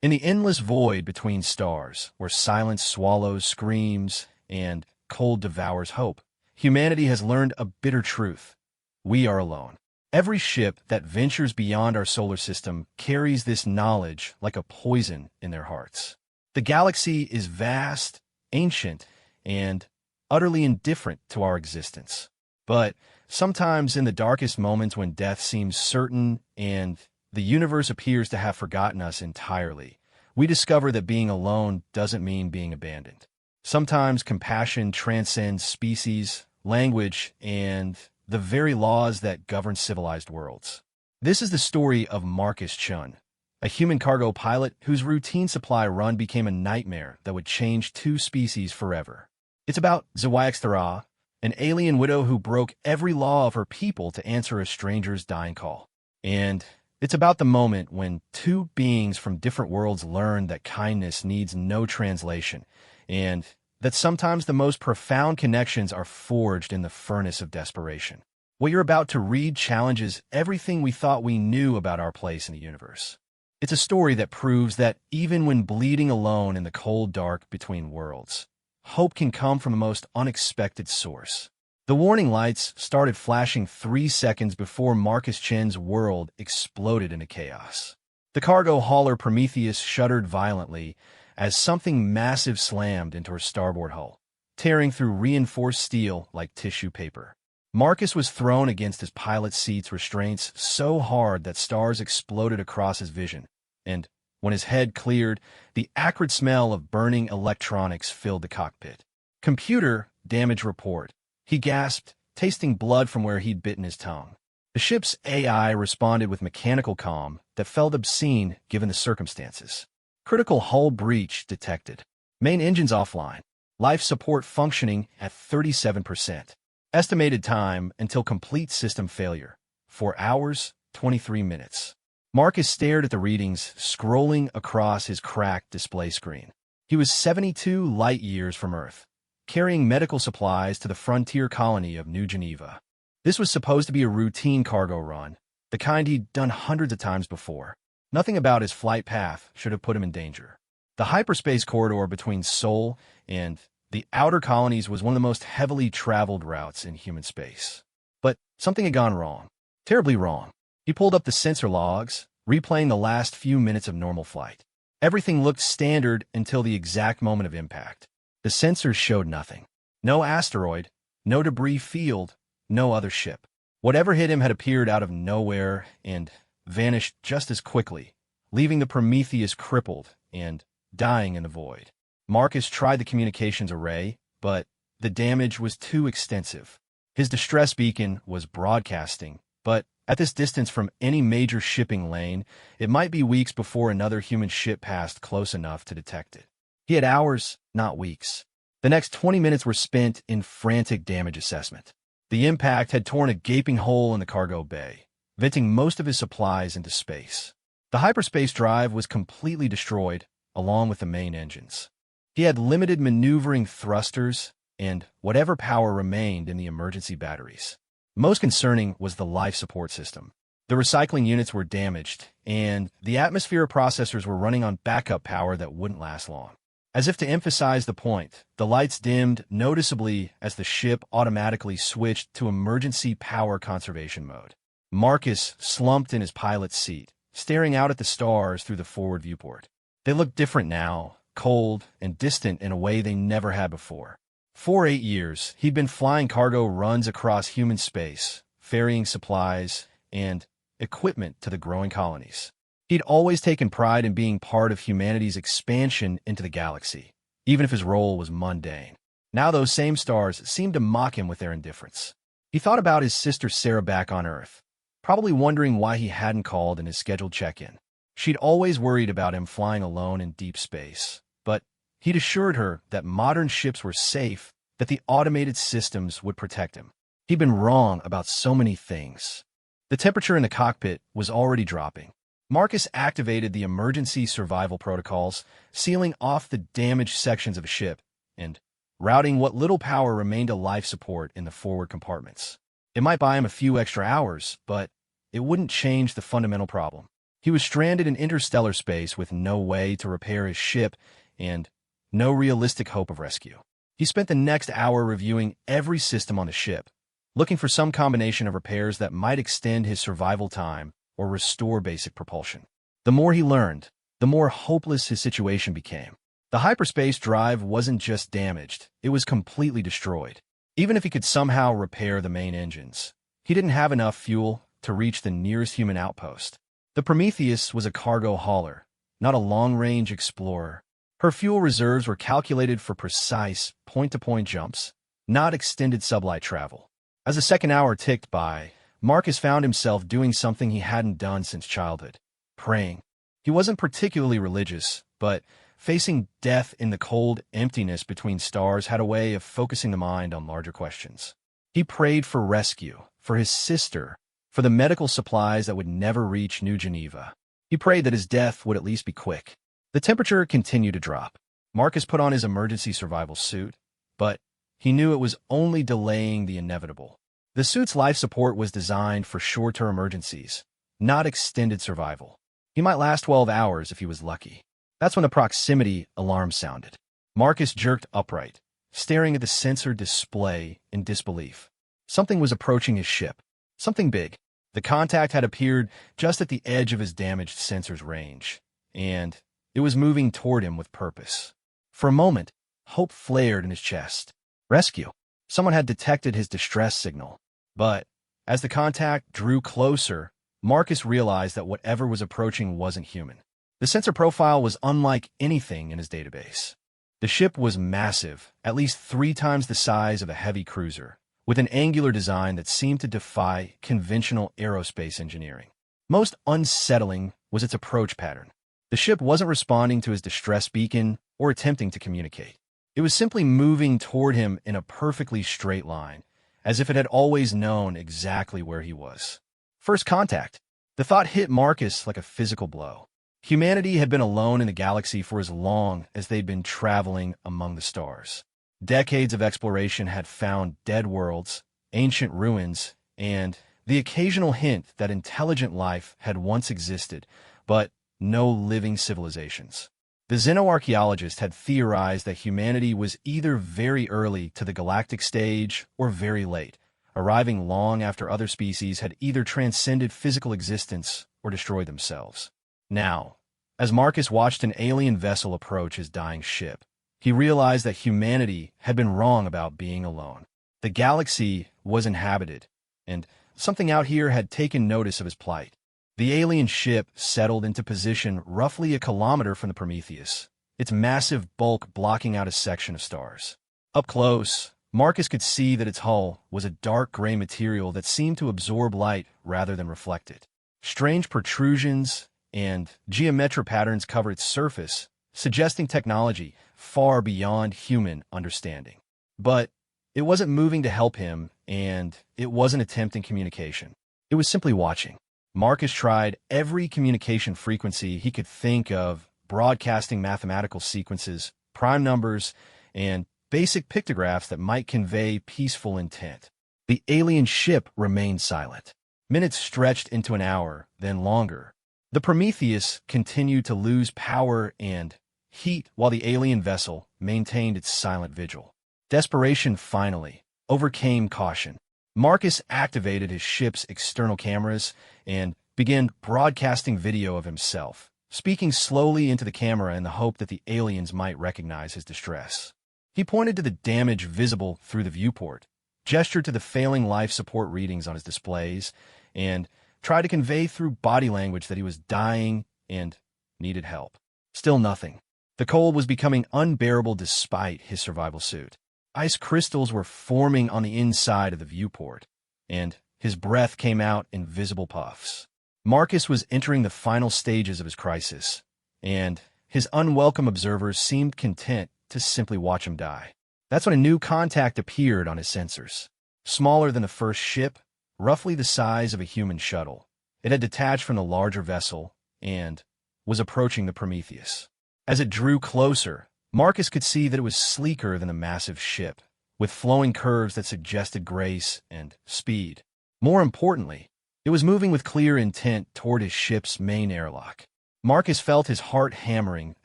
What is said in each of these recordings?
In the endless void between stars, where silence swallows screams and cold devours hope, humanity has learned a bitter truth. We are alone. Every ship that ventures beyond our solar system carries this knowledge like a poison in their hearts. The galaxy is vast, ancient, and utterly indifferent to our existence. But sometimes in the darkest moments when death seems certain and the universe appears to have forgotten us entirely, we discover that being alone doesn't mean being abandoned. Sometimes compassion transcends species, language, and the very laws that govern civilized worlds. This is the story of Marcus Chun, a human cargo pilot whose routine supply run became a nightmare that would change two species forever. It's about Zwaxtara, an alien widow who broke every law of her people to answer a stranger's dying call. And it's about the moment when two beings from different worlds learn that kindness needs no translation, and that sometimes the most profound connections are forged in the furnace of desperation. What you're about to read challenges everything we thought we knew about our place in the universe. It's a story that proves that even when bleeding alone in the cold dark between worlds, hope can come from the most unexpected source. The warning lights started flashing 3 seconds before Marcus Chen's world exploded into chaos. The cargo hauler Prometheus shuddered violently as something massive slammed into her starboard hull, tearing through reinforced steel like tissue paper. Marcus was thrown against his pilot's seat's restraints so hard that stars exploded across his vision, and when his head cleared, the acrid smell of burning electronics filled the cockpit. "Computer damage report," he gasped, tasting blood from where he'd bitten his tongue. The ship's AI responded with mechanical calm that felt obscene given the circumstances. "Critical hull breach detected. Main engines offline. Life support functioning at 37%. Estimated time until complete system failure: 4 hours, 23 minutes. Marcus stared at the readings scrolling across his cracked display screen. He was 72 light-years from Earth, carrying medical supplies to the frontier colony of New Geneva. This was supposed to be a routine cargo run, the kind he'd done hundreds of times before. Nothing about his flight path should have put him in danger. The hyperspace corridor between Sol and the outer colonies was one of the most heavily traveled routes in human space. But something had gone wrong. Terribly wrong. He pulled up the sensor logs, replaying the last few minutes of normal flight. Everything looked standard until the exact moment of impact. The sensors showed nothing. No asteroid, no debris field, no other ship. Whatever hit him had appeared out of nowhere and vanished just as quickly, leaving the Prometheus crippled and dying in the void. Marcus tried the communications array, but the damage was too extensive. His distress beacon was broadcasting, but at this distance from any major shipping lane, it might be weeks before another human ship passed close enough to detect it. He had hours, not weeks. The next 20 minutes were spent in frantic damage assessment. The impact had torn a gaping hole in the cargo bay, venting most of his supplies into space. The hyperspace drive was completely destroyed, along with the main engines. He had limited maneuvering thrusters and whatever power remained in the emergency batteries. Most concerning was the life support system. The recycling units were damaged, and the atmosphere processors were running on backup power that wouldn't last long. As if to emphasize the point, the lights dimmed noticeably as the ship automatically switched to emergency power conservation mode. Marcus slumped in his pilot's seat, staring out at the stars through the forward viewport. They looked different now, cold and distant in a way they never had before. For 8 years, he'd been flying cargo runs across human space, ferrying supplies and equipment to the growing colonies. He'd always taken pride in being part of humanity's expansion into the galaxy, even if his role was mundane. Now those same stars seemed to mock him with their indifference. He thought about his sister Sarah back on Earth, probably wondering why he hadn't called in his scheduled check-in. She'd always worried about him flying alone in deep space, but he'd assured her that modern ships were safe, that the automated systems would protect him. He'd been wrong about so many things. The temperature in the cockpit was already dropping. Marcus activated the emergency survival protocols, sealing off the damaged sections of the ship and routing what little power remained to life support in the forward compartments. It might buy him a few extra hours, but it wouldn't change the fundamental problem. He was stranded in interstellar space with no way to repair his ship and no realistic hope of rescue. He spent the next hour reviewing every system on the ship, looking for some combination of repairs that might extend his survival time or restore basic propulsion. The more he learned, the more hopeless his situation became. The hyperspace drive wasn't just damaged, it was completely destroyed. Even if he could somehow repair the main engines, he didn't have enough fuel to reach the nearest human outpost. The Prometheus was a cargo hauler, not a long-range explorer. Her fuel reserves were calculated for precise, point-to-point jumps, not extended sublight travel. As the second hour ticked by, Marcus found himself doing something he hadn't done since childhood: praying. He wasn't particularly religious, but facing death in the cold emptiness between stars had a way of focusing the mind on larger questions. He prayed for rescue, for his sister, for the medical supplies that would never reach New Geneva. He prayed that his death would at least be quick. The temperature continued to drop. Marcus put on his emergency survival suit, but he knew it was only delaying the inevitable. The suit's life support was designed for short-term emergencies, not extended survival. He might last 12 hours if he was lucky. That's when the proximity alarm sounded. Marcus jerked upright, staring at the sensor display in disbelief. Something was approaching his ship. Something big. The contact had appeared just at the edge of his damaged sensor's range, and it was moving toward him with purpose. For a moment, hope flared in his chest. Rescue. Someone had detected his distress signal. But as the contact drew closer, Marcus realized that whatever was approaching wasn't human. The sensor profile was unlike anything in his database. The ship was massive, at least 3 times the size of a heavy cruiser, with an angular design that seemed to defy conventional aerospace engineering. Most unsettling was its approach pattern. The ship wasn't responding to his distress beacon or attempting to communicate. It was simply moving toward him in a perfectly straight line, as if it had always known exactly where he was. First contact. The thought hit Marcus like a physical blow. Humanity had been alone in the galaxy for as long as they'd been traveling among the stars. Decades of exploration had found dead worlds, ancient ruins, and the occasional hint that intelligent life had once existed, but no living civilizations. The xenoarchaeologist had theorized that humanity was either very early to the galactic stage or very late, arriving long after other species had either transcended physical existence or destroyed themselves. Now, as Marcus watched an alien vessel approach his dying ship, he realized that humanity had been wrong about being alone. The galaxy was inhabited, and something out here had taken notice of his plight. The alien ship settled into position roughly a kilometer from the Prometheus, its massive bulk blocking out a section of stars. Up close, Marcus could see that its hull was a dark gray material that seemed to absorb light rather than reflect it. Strange protrusions and geometric patterns covered its surface, suggesting technology far beyond human understanding. But it wasn't moving to help him, and it wasn't attempting communication. It was simply watching. Marcus tried every communication frequency he could think of, broadcasting mathematical sequences, prime numbers, and basic pictographs that might convey peaceful intent. The alien ship remained silent. Minutes stretched into an hour, then longer. The Prometheus continued to lose power and heat while the alien vessel maintained its silent vigil. Desperation finally overcame caution. Marcus activated his ship's external cameras and began broadcasting video of himself, speaking slowly into the camera in the hope that the aliens might recognize his distress. He pointed to the damage visible through the viewport, gestured to the failing life support readings on his displays, and tried to convey through body language that he was dying and needed help. Still nothing. The cold was becoming unbearable despite his survival suit. Ice crystals were forming on the inside of the viewport, and his breath came out in visible puffs. Marcus was entering the final stages of his crisis, and his unwelcome observers seemed content to simply watch him die. That's when a new contact appeared on his sensors. Smaller than the first ship, roughly the size of a human shuttle, it had detached from the larger vessel and was approaching the Prometheus. As it drew closer, Marcus could see that it was sleeker than the massive ship, with flowing curves that suggested grace and speed. More importantly, It was moving with clear intent toward his ship's main airlock. Marcus felt his heart hammering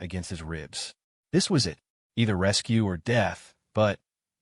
against his ribs. This was it, either rescue or death, but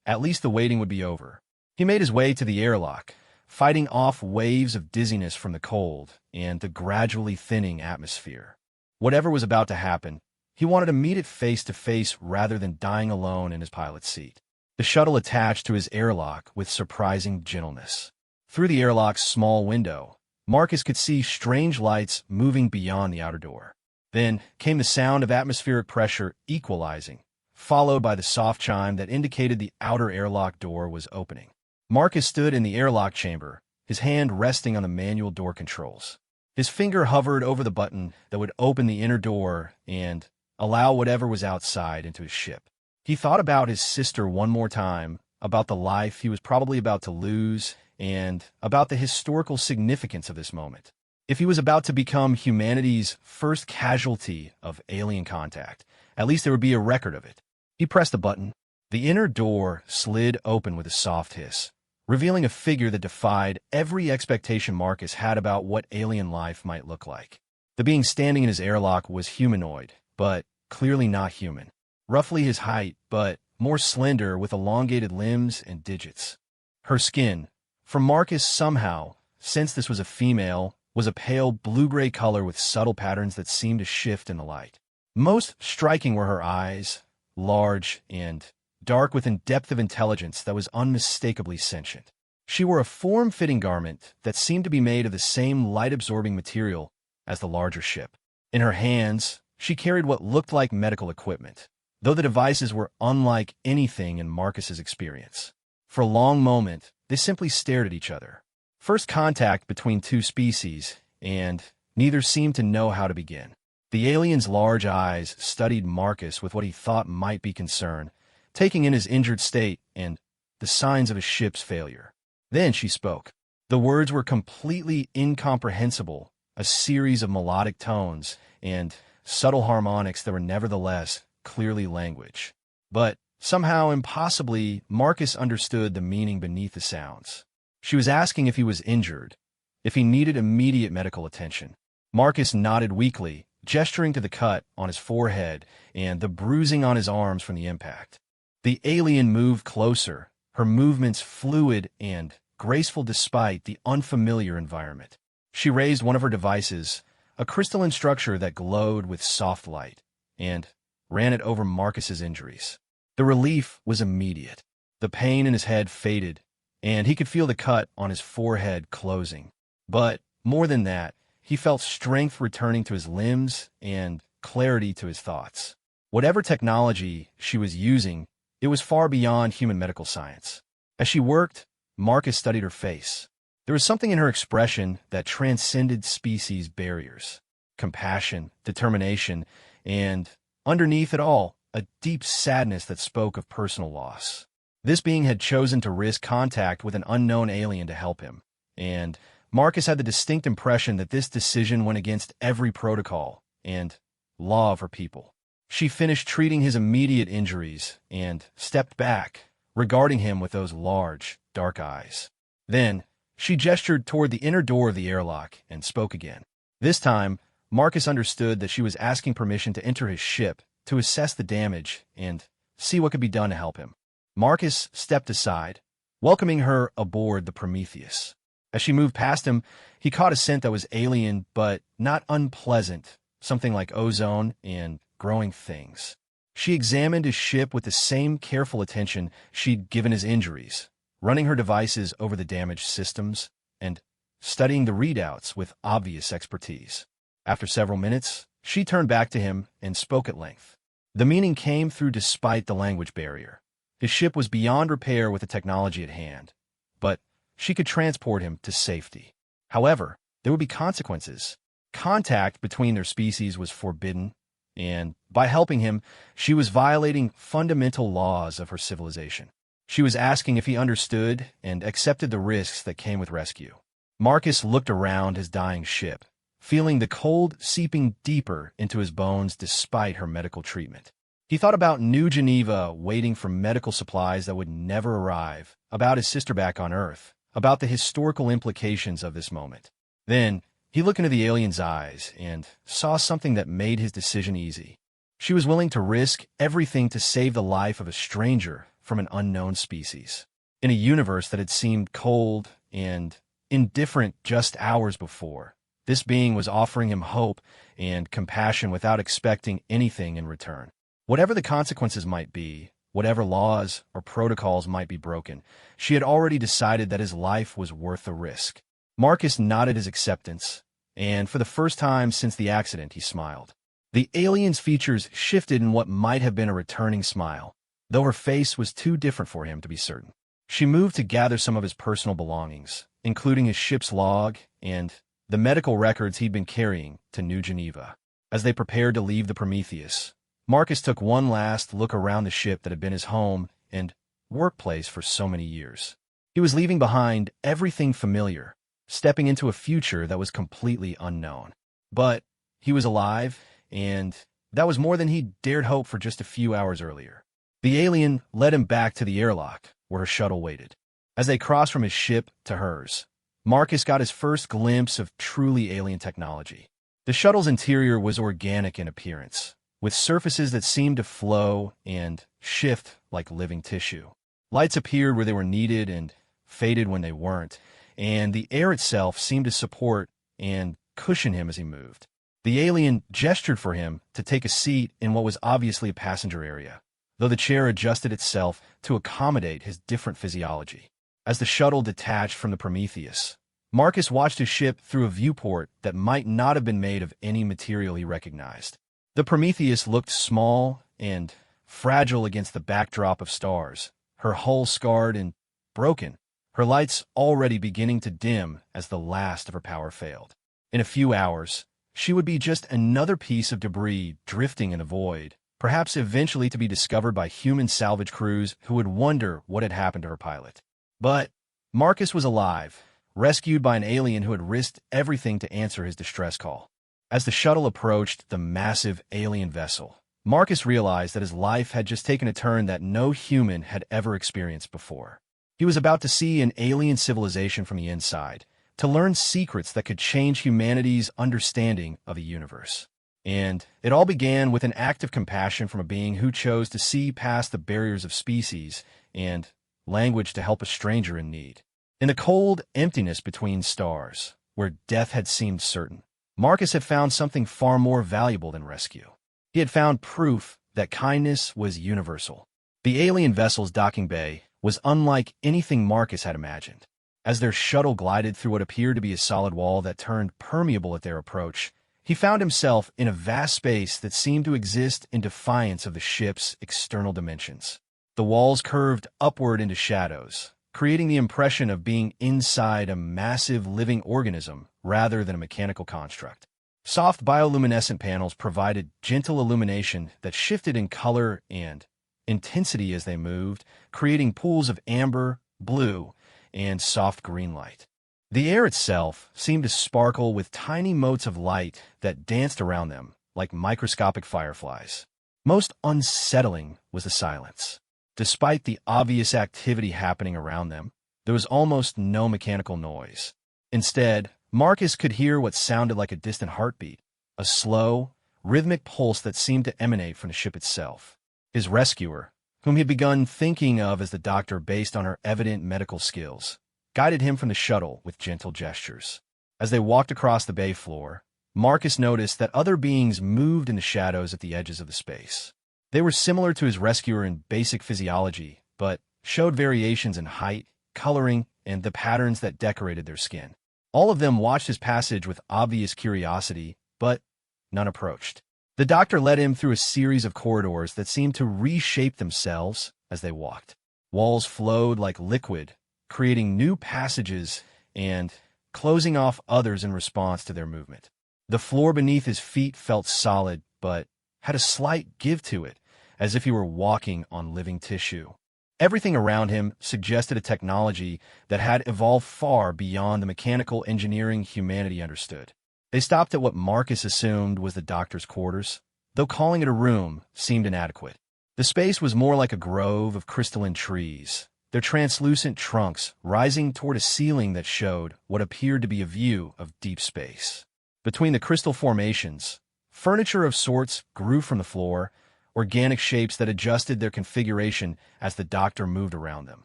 at least the waiting would be over. He made his way to the airlock, fighting off waves of dizziness from the cold and the gradually thinning atmosphere. Whatever was about to happen, he wanted to meet it face to face rather than dying alone in his pilot's seat. The shuttle attached to his airlock with surprising gentleness. Through the airlock's small window, Marcus could see strange lights moving beyond the outer door. Then came the sound of atmospheric pressure equalizing, followed by the soft chime that indicated the outer airlock door was opening. Marcus stood in the airlock chamber, his hand resting on the manual door controls. His finger hovered over the button that would open the inner door and allow whatever was outside into his ship. He thought about his sister one more time, about the life he was probably about to lose, and about the historical significance of this moment. If he was about to become humanity's first casualty of alien contact, at least there would be a record of it. He pressed a button. The inner door slid open with a soft hiss, revealing a figure that defied every expectation Marcus had about what alien life might look like. The being standing in his airlock was humanoid, but clearly not human. Roughly his height, but more slender with elongated limbs and digits. Her skin, for Marcus somehow, since this was a female, was a pale blue-gray color with subtle patterns that seemed to shift in the light. Most striking were her eyes, large and dark with a depth of intelligence that was unmistakably sentient. She wore a form-fitting garment that seemed to be made of the same light-absorbing material as the larger ship. In her hands, she carried what looked like medical equipment, though the devices were unlike anything in Marcus's experience. For a long moment, they simply stared at each other. First contact between two species, and neither seemed to know how to begin. The alien's large eyes studied Marcus with what he thought might be concern, taking in his injured state and the signs of his ship's failure. Then she spoke. The words were completely incomprehensible, a series of melodic tones and subtle harmonics that were nevertheless clearly language. But somehow, impossibly, Marcus understood the meaning beneath the sounds. She was asking if he was injured, if he needed immediate medical attention. Marcus nodded weakly, gesturing to the cut on his forehead and the bruising on his arms from the impact. The alien moved closer, her movements fluid and graceful despite the unfamiliar environment. She raised one of her devices, a crystalline structure that glowed with soft light, and ran it over Marcus's injuries. The relief was immediate. The pain in his head faded, and he could feel the cut on his forehead closing. But more than that, he felt strength returning to his limbs and clarity to his thoughts. Whatever technology she was using, it was far beyond human medical science. As she worked, Marcus studied her face. There was something in her expression that transcended species barriers. Compassion, determination, and, underneath it all, a deep sadness that spoke of personal loss. This being had chosen to risk contact with an unknown alien to help him, and Marcus had the distinct impression that this decision went against every protocol and law of her people. She finished treating his immediate injuries and stepped back, regarding him with those large, dark eyes. Then, she gestured toward the inner door of the airlock and spoke again. This time, Marcus understood that she was asking permission to enter his ship, to assess the damage, and see what could be done to help him. Marcus stepped aside, welcoming her aboard the Prometheus. As she moved past him, he caught a scent that was alien but not unpleasant, something like ozone and growing things. She examined his ship with the same careful attention she'd given his injuries, running her devices over the damaged systems and studying the readouts with obvious expertise. After several minutes, she turned back to him and spoke at length. The meaning came through despite the language barrier. His ship was beyond repair with the technology at hand, but she could transport him to safety. However, there would be consequences. Contact between their species was forbidden, and by helping him, she was violating fundamental laws of her civilization. She was asking if he understood and accepted the risks that came with rescue. Marcus looked around his dying ship, feeling the cold seeping deeper into his bones despite her medical treatment. He thought about New Geneva waiting for medical supplies that would never arrive, about his sister back on Earth, about the historical implications of this moment. Then, he looked into the alien's eyes and saw something that made his decision easy. She was willing to risk everything to save the life of a stranger from an unknown species. In a universe that had seemed cold and indifferent just hours before, this being was offering him hope and compassion without expecting anything in return. Whatever the consequences might be, whatever laws or protocols might be broken, she had already decided that his life was worth the risk. Marcus nodded his acceptance, and for the first time since the accident, he smiled. The alien's features shifted in what might have been a returning smile, though her face was too different for him to be certain. She moved to gather some of his personal belongings, including his ship's log and the medical records he'd been carrying to New Geneva. As they prepared to leave the Prometheus, Marcus took one last look around the ship that had been his home and workplace for so many years. He was leaving behind everything familiar, stepping into a future that was completely unknown. But he was alive, and that was more than he dared hope for just a few hours earlier. The alien led him back to the airlock, where her shuttle waited. As they crossed from his ship to hers, Marcus got his first glimpse of truly alien technology. The shuttle's interior was organic in appearance, with surfaces that seemed to flow and shift like living tissue. Lights appeared where they were needed and faded when they weren't, and the air itself seemed to support and cushion him as he moved. The alien gestured for him to take a seat in what was obviously a passenger area, though the chair adjusted itself to accommodate his different physiology. As the shuttle detached from the Prometheus, Marcus watched his ship through a viewport that might not have been made of any material he recognized. The Prometheus looked small and fragile against the backdrop of stars, her hull scarred and broken, her lights already beginning to dim as the last of her power failed. In a few hours, she would be just another piece of debris drifting in the void, perhaps eventually to be discovered by human salvage crews who would wonder what had happened to her pilot. But Marcus was alive, rescued by an alien who had risked everything to answer his distress call. As the shuttle approached the massive alien vessel, Marcus realized that his life had just taken a turn that no human had ever experienced before. He was about to see an alien civilization from the inside, to learn secrets that could change humanity's understanding of the universe. And it all began with an act of compassion from a being who chose to see past the barriers of species and language to help a stranger in need. In the cold emptiness between stars, where death had seemed certain, Marcus had found something far more valuable than rescue. He had found proof that kindness was universal. The alien vessel's docking bay was unlike anything Marcus had imagined. As their shuttle glided through what appeared to be a solid wall that turned permeable at their approach, he found himself in a vast space that seemed to exist in defiance of the ship's external dimensions. The walls curved upward into shadows, creating the impression of being inside a massive living organism rather than a mechanical construct. Soft bioluminescent panels provided gentle illumination that shifted in color and intensity as they moved, creating pools of amber, blue, and soft green light. The air itself seemed to sparkle with tiny motes of light that danced around them like microscopic fireflies. Most unsettling was the silence. Despite the obvious activity happening around them, there was almost no mechanical noise. Instead, Marcus could hear what sounded like a distant heartbeat, a slow, rhythmic pulse that seemed to emanate from the ship itself. His rescuer, whom he had begun thinking of as the doctor based on her evident medical skills, guided him from the shuttle with gentle gestures. As they walked across the bay floor, Marcus noticed that other beings moved in the shadows at the edges of the space. They were similar to his rescuer in basic physiology, but showed variations in height, coloring, and the patterns that decorated their skin. All of them watched his passage with obvious curiosity, but none approached. The doctor led him through a series of corridors that seemed to reshape themselves as they walked. Walls flowed like liquid, creating new passages and closing off others in response to their movement. The floor beneath his feet felt solid, but had a slight give to it, as if he were walking on living tissue. Everything around him suggested a technology that had evolved far beyond the mechanical engineering humanity understood. They stopped at what Marcus assumed was the doctor's quarters, though calling it a room seemed inadequate. The space was more like a grove of crystalline trees, their translucent trunks rising toward a ceiling that showed what appeared to be a view of deep space. Between the crystal formations, furniture of sorts grew from the floor, organic shapes that adjusted their configuration as the doctor moved around them.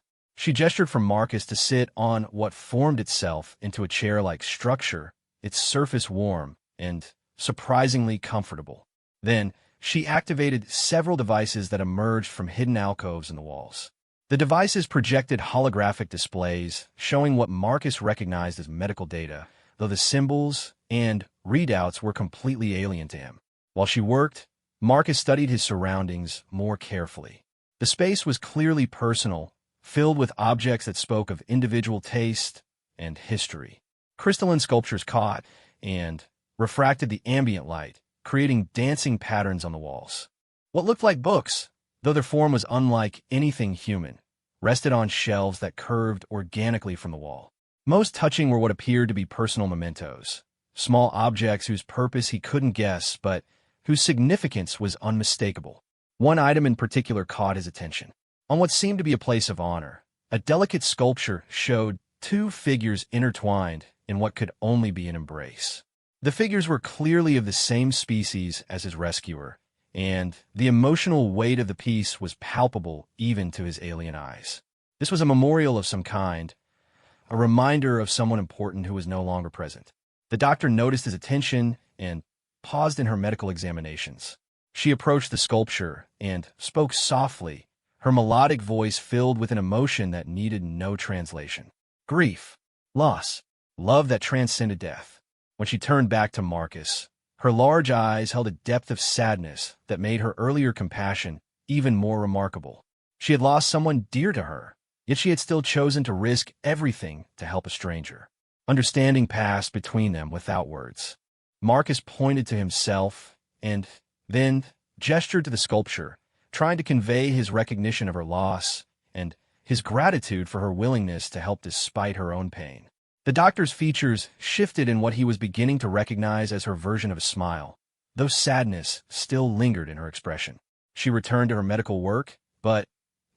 She gestured for Marcus to sit on what formed itself into a chair-like structure, its surface warm and surprisingly comfortable. Then, she activated several devices that emerged from hidden alcoves in the walls. The devices projected holographic displays showing what Marcus recognized as medical data, though the symbols and readouts were completely alien to him. While she worked, Marcus studied his surroundings more carefully. The space was clearly personal, filled with objects that spoke of individual taste and history. Crystalline sculptures caught and refracted the ambient light, creating dancing patterns on the walls. What looked like books, though their form was unlike anything human, rested on shelves that curved organically from the wall. Most touching were what appeared to be personal mementos, small objects whose purpose he couldn't guess, but whose significance was unmistakable. One item in particular caught his attention. On what seemed to be a place of honor, a delicate sculpture showed two figures intertwined in what could only be an embrace. The figures were clearly of the same species as his rescuer, and the emotional weight of the piece was palpable even to his alien eyes. This was a memorial of some kind, a reminder of someone important who was no longer present. The doctor noticed his attention and paused in her medical examinations. She approached the sculpture and spoke softly, her melodic voice filled with an emotion that needed no translation. Grief, loss, love that transcended death. When she turned back to Marcus, her large eyes held a depth of sadness that made her earlier compassion even more remarkable. She had lost someone dear to her, yet she had still chosen to risk everything to help a stranger. Understanding passed between them without words. Marcus pointed to himself and then gestured to the sculpture, trying to convey his recognition of her loss and his gratitude for her willingness to help despite her own pain. The doctor's features shifted in what he was beginning to recognize as her version of a smile, though sadness still lingered in her expression. She returned to her medical work, but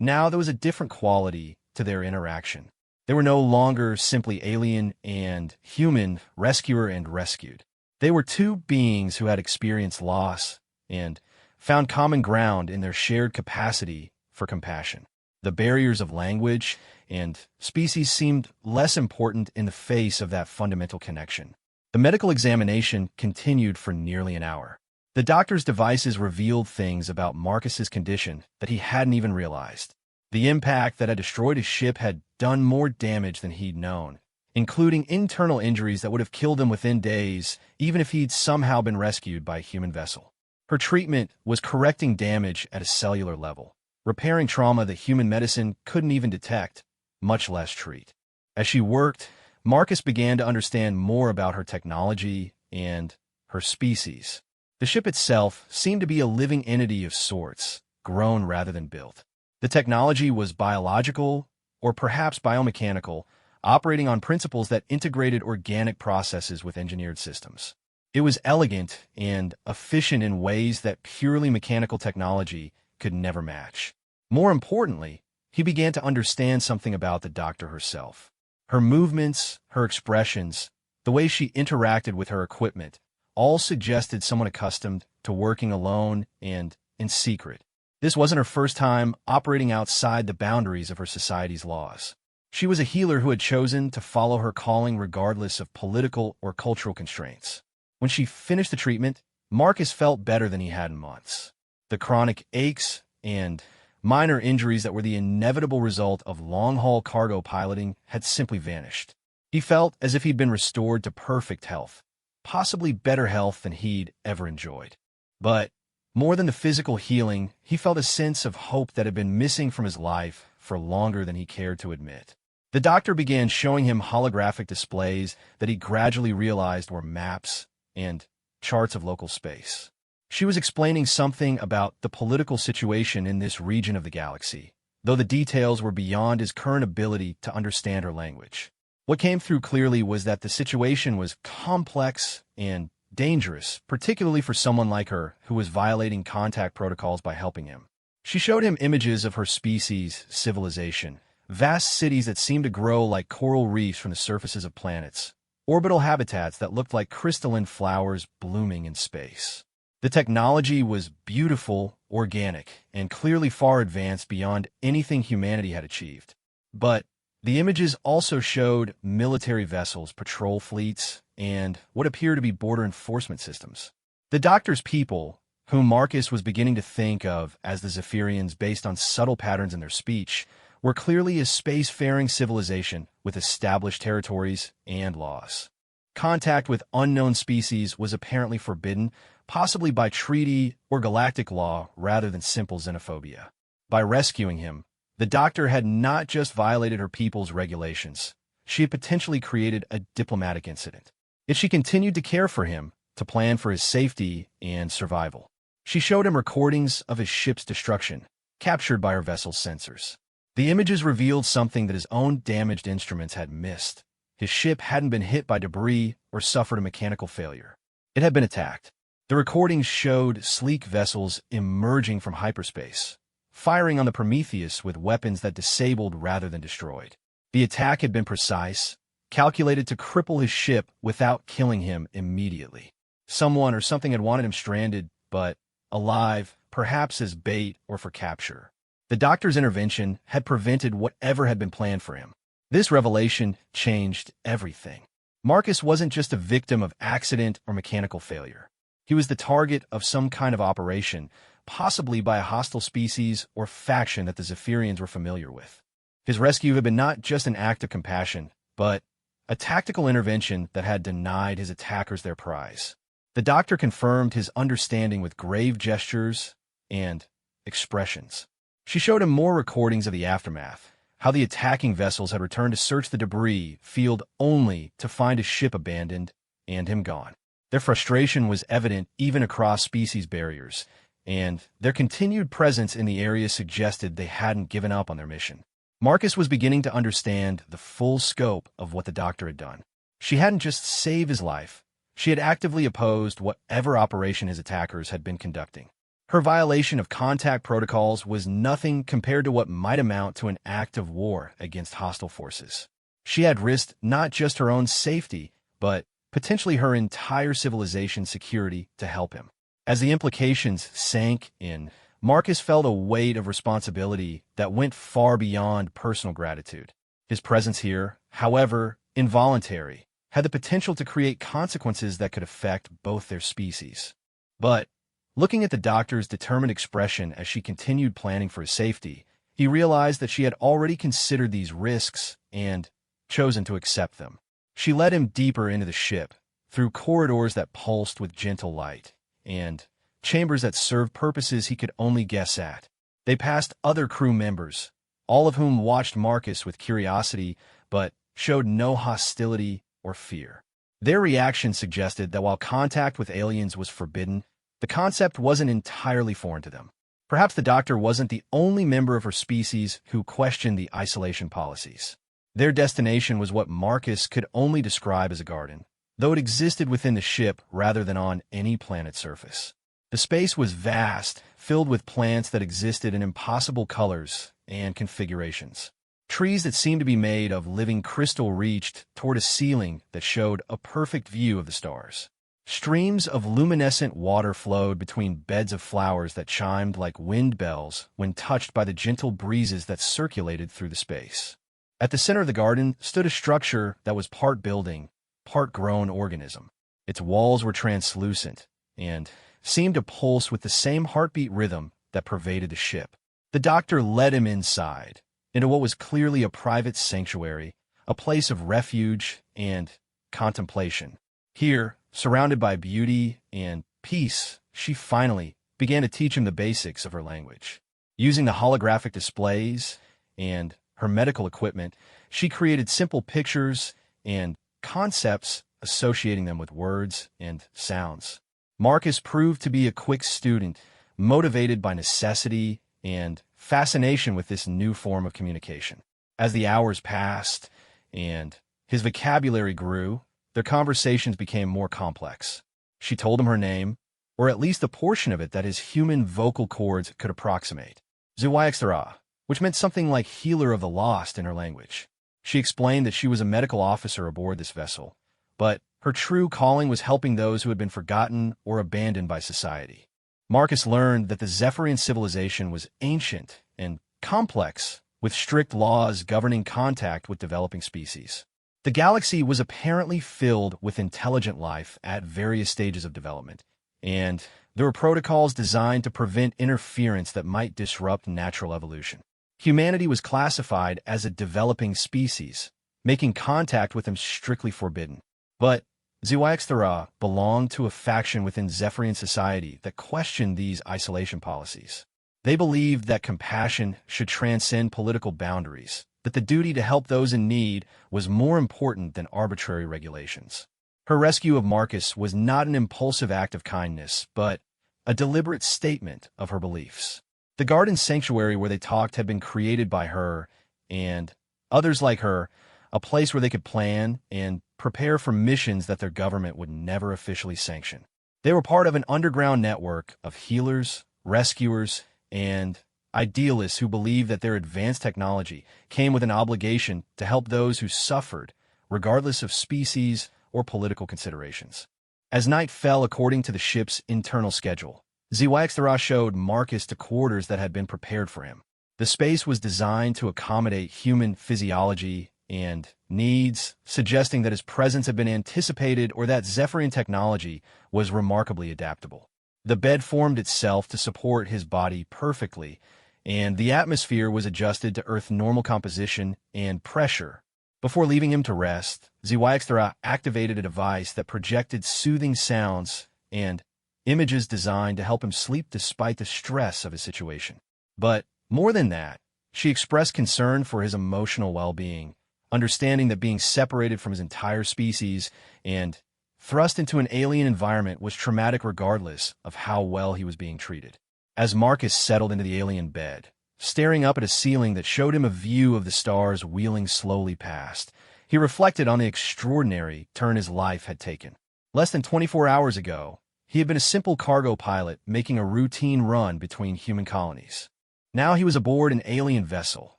now there was a different quality to their interaction. They were no longer simply alien and human, rescuer and rescued. They were two beings who had experienced loss and found common ground in their shared capacity for compassion. The barriers of language and species seemed less important in the face of that fundamental connection. The medical examination continued for nearly an hour. The doctor's devices revealed things about Marcus's condition that he hadn't even realized. The impact that had destroyed his ship had done more damage than he'd known, including internal injuries that would have killed him within days, even if he'd somehow been rescued by a human vessel. Her treatment was correcting damage at a cellular level, repairing trauma that human medicine couldn't even detect, much less treat. As she worked, Marcus began to understand more about her technology and her species. The ship itself seemed to be a living entity of sorts, grown rather than built. The technology was biological, or perhaps biomechanical, operating on principles that integrated organic processes with engineered systems. It was elegant and efficient in ways that purely mechanical technology could never match. More importantly, he began to understand something about the doctor herself. Her movements, her expressions, the way she interacted with her equipment, all suggested someone accustomed to working alone and in secret. This wasn't her first time operating outside the boundaries of her society's laws. She was a healer who had chosen to follow her calling regardless of political or cultural constraints. When she finished the treatment, Marcus felt better than he had in months. The chronic aches and minor injuries that were the inevitable result of long-haul cargo piloting had simply vanished. He felt as if he'd been restored to perfect health, possibly better health than he'd ever enjoyed. But more than the physical healing, he felt a sense of hope that had been missing from his life for longer than he cared to admit. The doctor began showing him holographic displays that he gradually realized were maps and charts of local space. She was explaining something about the political situation in this region of the galaxy, though the details were beyond his current ability to understand her language. What came through clearly was that the situation was complex and dangerous, particularly for someone like her who was violating contact protocols by helping him. She showed him images of her species' civilization, vast cities that seemed to grow like coral reefs from the surfaces of planets, orbital habitats that looked like crystalline flowers blooming in space. The technology was beautiful, organic, and clearly far advanced beyond anything humanity had achieved. But the images also showed military vessels, patrol fleets, and what appeared to be border enforcement systems. The Doctor's people, whom Marcus was beginning to think of as the Zephyrians based on subtle patterns in their speech, were clearly a spacefaring civilization with established territories and laws. Contact with unknown species was apparently forbidden, possibly by treaty or galactic law rather than simple xenophobia. By rescuing him, the Doctor had not just violated her people's regulations, she had potentially created a diplomatic incident. Yet she continued to care for him, to plan for his safety and survival. She showed him recordings of his ship's destruction, captured by her vessel's sensors. The images revealed something that his own damaged instruments had missed. His ship hadn't been hit by debris or suffered a mechanical failure. It had been attacked. The recordings showed sleek vessels emerging from hyperspace, firing on the Prometheus with weapons that disabled rather than destroyed. The attack had been precise, calculated to cripple his ship without killing him immediately. Someone or something had wanted him stranded, but alive, perhaps as bait or for capture. The Doctor's intervention had prevented whatever had been planned for him. This revelation changed everything. Marcus wasn't just a victim of accident or mechanical failure. He was the target of some kind of operation, possibly by a hostile species or faction that the Zephyrians were familiar with. His rescue had been not just an act of compassion, but a tactical intervention that had denied his attackers their prize. The Doctor confirmed his understanding with grave gestures and expressions. She showed him more recordings of the aftermath, how the attacking vessels had returned to search the debris field only to find his ship abandoned and him gone. Their frustration was evident even across species barriers, and their continued presence in the area suggested they hadn't given up on their mission. Marcus was beginning to understand the full scope of what the Doctor had done. She hadn't just saved his life, she had actively opposed whatever operation his attackers had been conducting. Her violation of contact protocols was nothing compared to what might amount to an act of war against hostile forces. She had risked not just her own safety, but potentially her entire civilization's security to help him. As the implications sank in, Marcus felt a weight of responsibility that went far beyond personal gratitude. His presence here, however involuntary, had the potential to create consequences that could affect both their species. But looking at the Doctor's determined expression as she continued planning for his safety, he realized that she had already considered these risks and chosen to accept them. She led him deeper into the ship, through corridors that pulsed with gentle light, and chambers that served purposes he could only guess at. They passed other crew members, all of whom watched Marcus with curiosity, but showed no hostility or fear. Their reaction suggested that while contact with aliens was forbidden, the concept wasn't entirely foreign to them. Perhaps the Doctor wasn't the only member of her species who questioned the isolation policies. Their destination was what Marcus could only describe as a garden, though it existed within the ship rather than on any planet's surface. The space was vast, filled with plants that existed in impossible colors and configurations. Trees that seemed to be made of living crystal reached toward a ceiling that showed a perfect view of the stars. Streams of luminescent water flowed between beds of flowers that chimed like wind bells when touched by the gentle breezes that circulated through the space. At the center of the garden stood a structure that was part building, part grown organism. Its walls were translucent and seemed to pulse with the same heartbeat rhythm that pervaded the ship. The Doctor led him inside, into what was clearly a private sanctuary, a place of refuge and contemplation. Here, surrounded by beauty and peace, she finally began to teach him the basics of her language. Using the holographic displays and her medical equipment, she created simple pictures and concepts associating them with words and sounds. Marcus proved to be a quick student, motivated by necessity and fascination with this new form of communication. As the hours passed and his vocabulary grew, their conversations became more complex. She told him her name, or at least a portion of it that his human vocal cords could approximate. Zuwaixtara, which meant something like healer of the lost in her language. She explained that she was a medical officer aboard this vessel, but her true calling was helping those who had been forgotten or abandoned by society. Marcus learned that the Zephyrian civilization was ancient and complex, with strict laws governing contact with developing species. The galaxy was apparently filled with intelligent life at various stages of development, and there were protocols designed to prevent interference that might disrupt natural evolution. Humanity was classified as a developing species, making contact with them strictly forbidden. But Ziwaxthara belonged to a faction within Zephyrian society that questioned these isolation policies. They believed that compassion should transcend political boundaries, that the duty to help those in need was more important than arbitrary regulations. Her rescue of Marcus was not an impulsive act of kindness, but a deliberate statement of her beliefs. The garden sanctuary where they talked had been created by her and others like her, a place where they could plan and prepare for missions that their government would never officially sanction. They were part of an underground network of healers, rescuers, and idealists who believed that their advanced technology came with an obligation to help those who suffered, regardless of species or political considerations. As night fell according to the ship's internal schedule, Ziwaxthara showed Marcus to quarters that had been prepared for him. The space was designed to accommodate human physiology and needs, suggesting that his presence had been anticipated or that Zephyrian technology was remarkably adaptable. The bed formed itself to support his body perfectly, and the atmosphere was adjusted to Earth's normal composition and pressure. Before leaving him to rest, Ziwaxthara activated a device that projected soothing sounds and images designed to help him sleep despite the stress of his situation. But more than that, she expressed concern for his emotional well-being, understanding that being separated from his entire species and thrust into an alien environment was traumatic regardless of how well he was being treated. As Marcus settled into the alien bed, staring up at a ceiling that showed him a view of the stars wheeling slowly past, he reflected on the extraordinary turn his life had taken. Less than 24 hours ago, he had been a simple cargo pilot making a routine run between human colonies. Now he was aboard an alien vessel,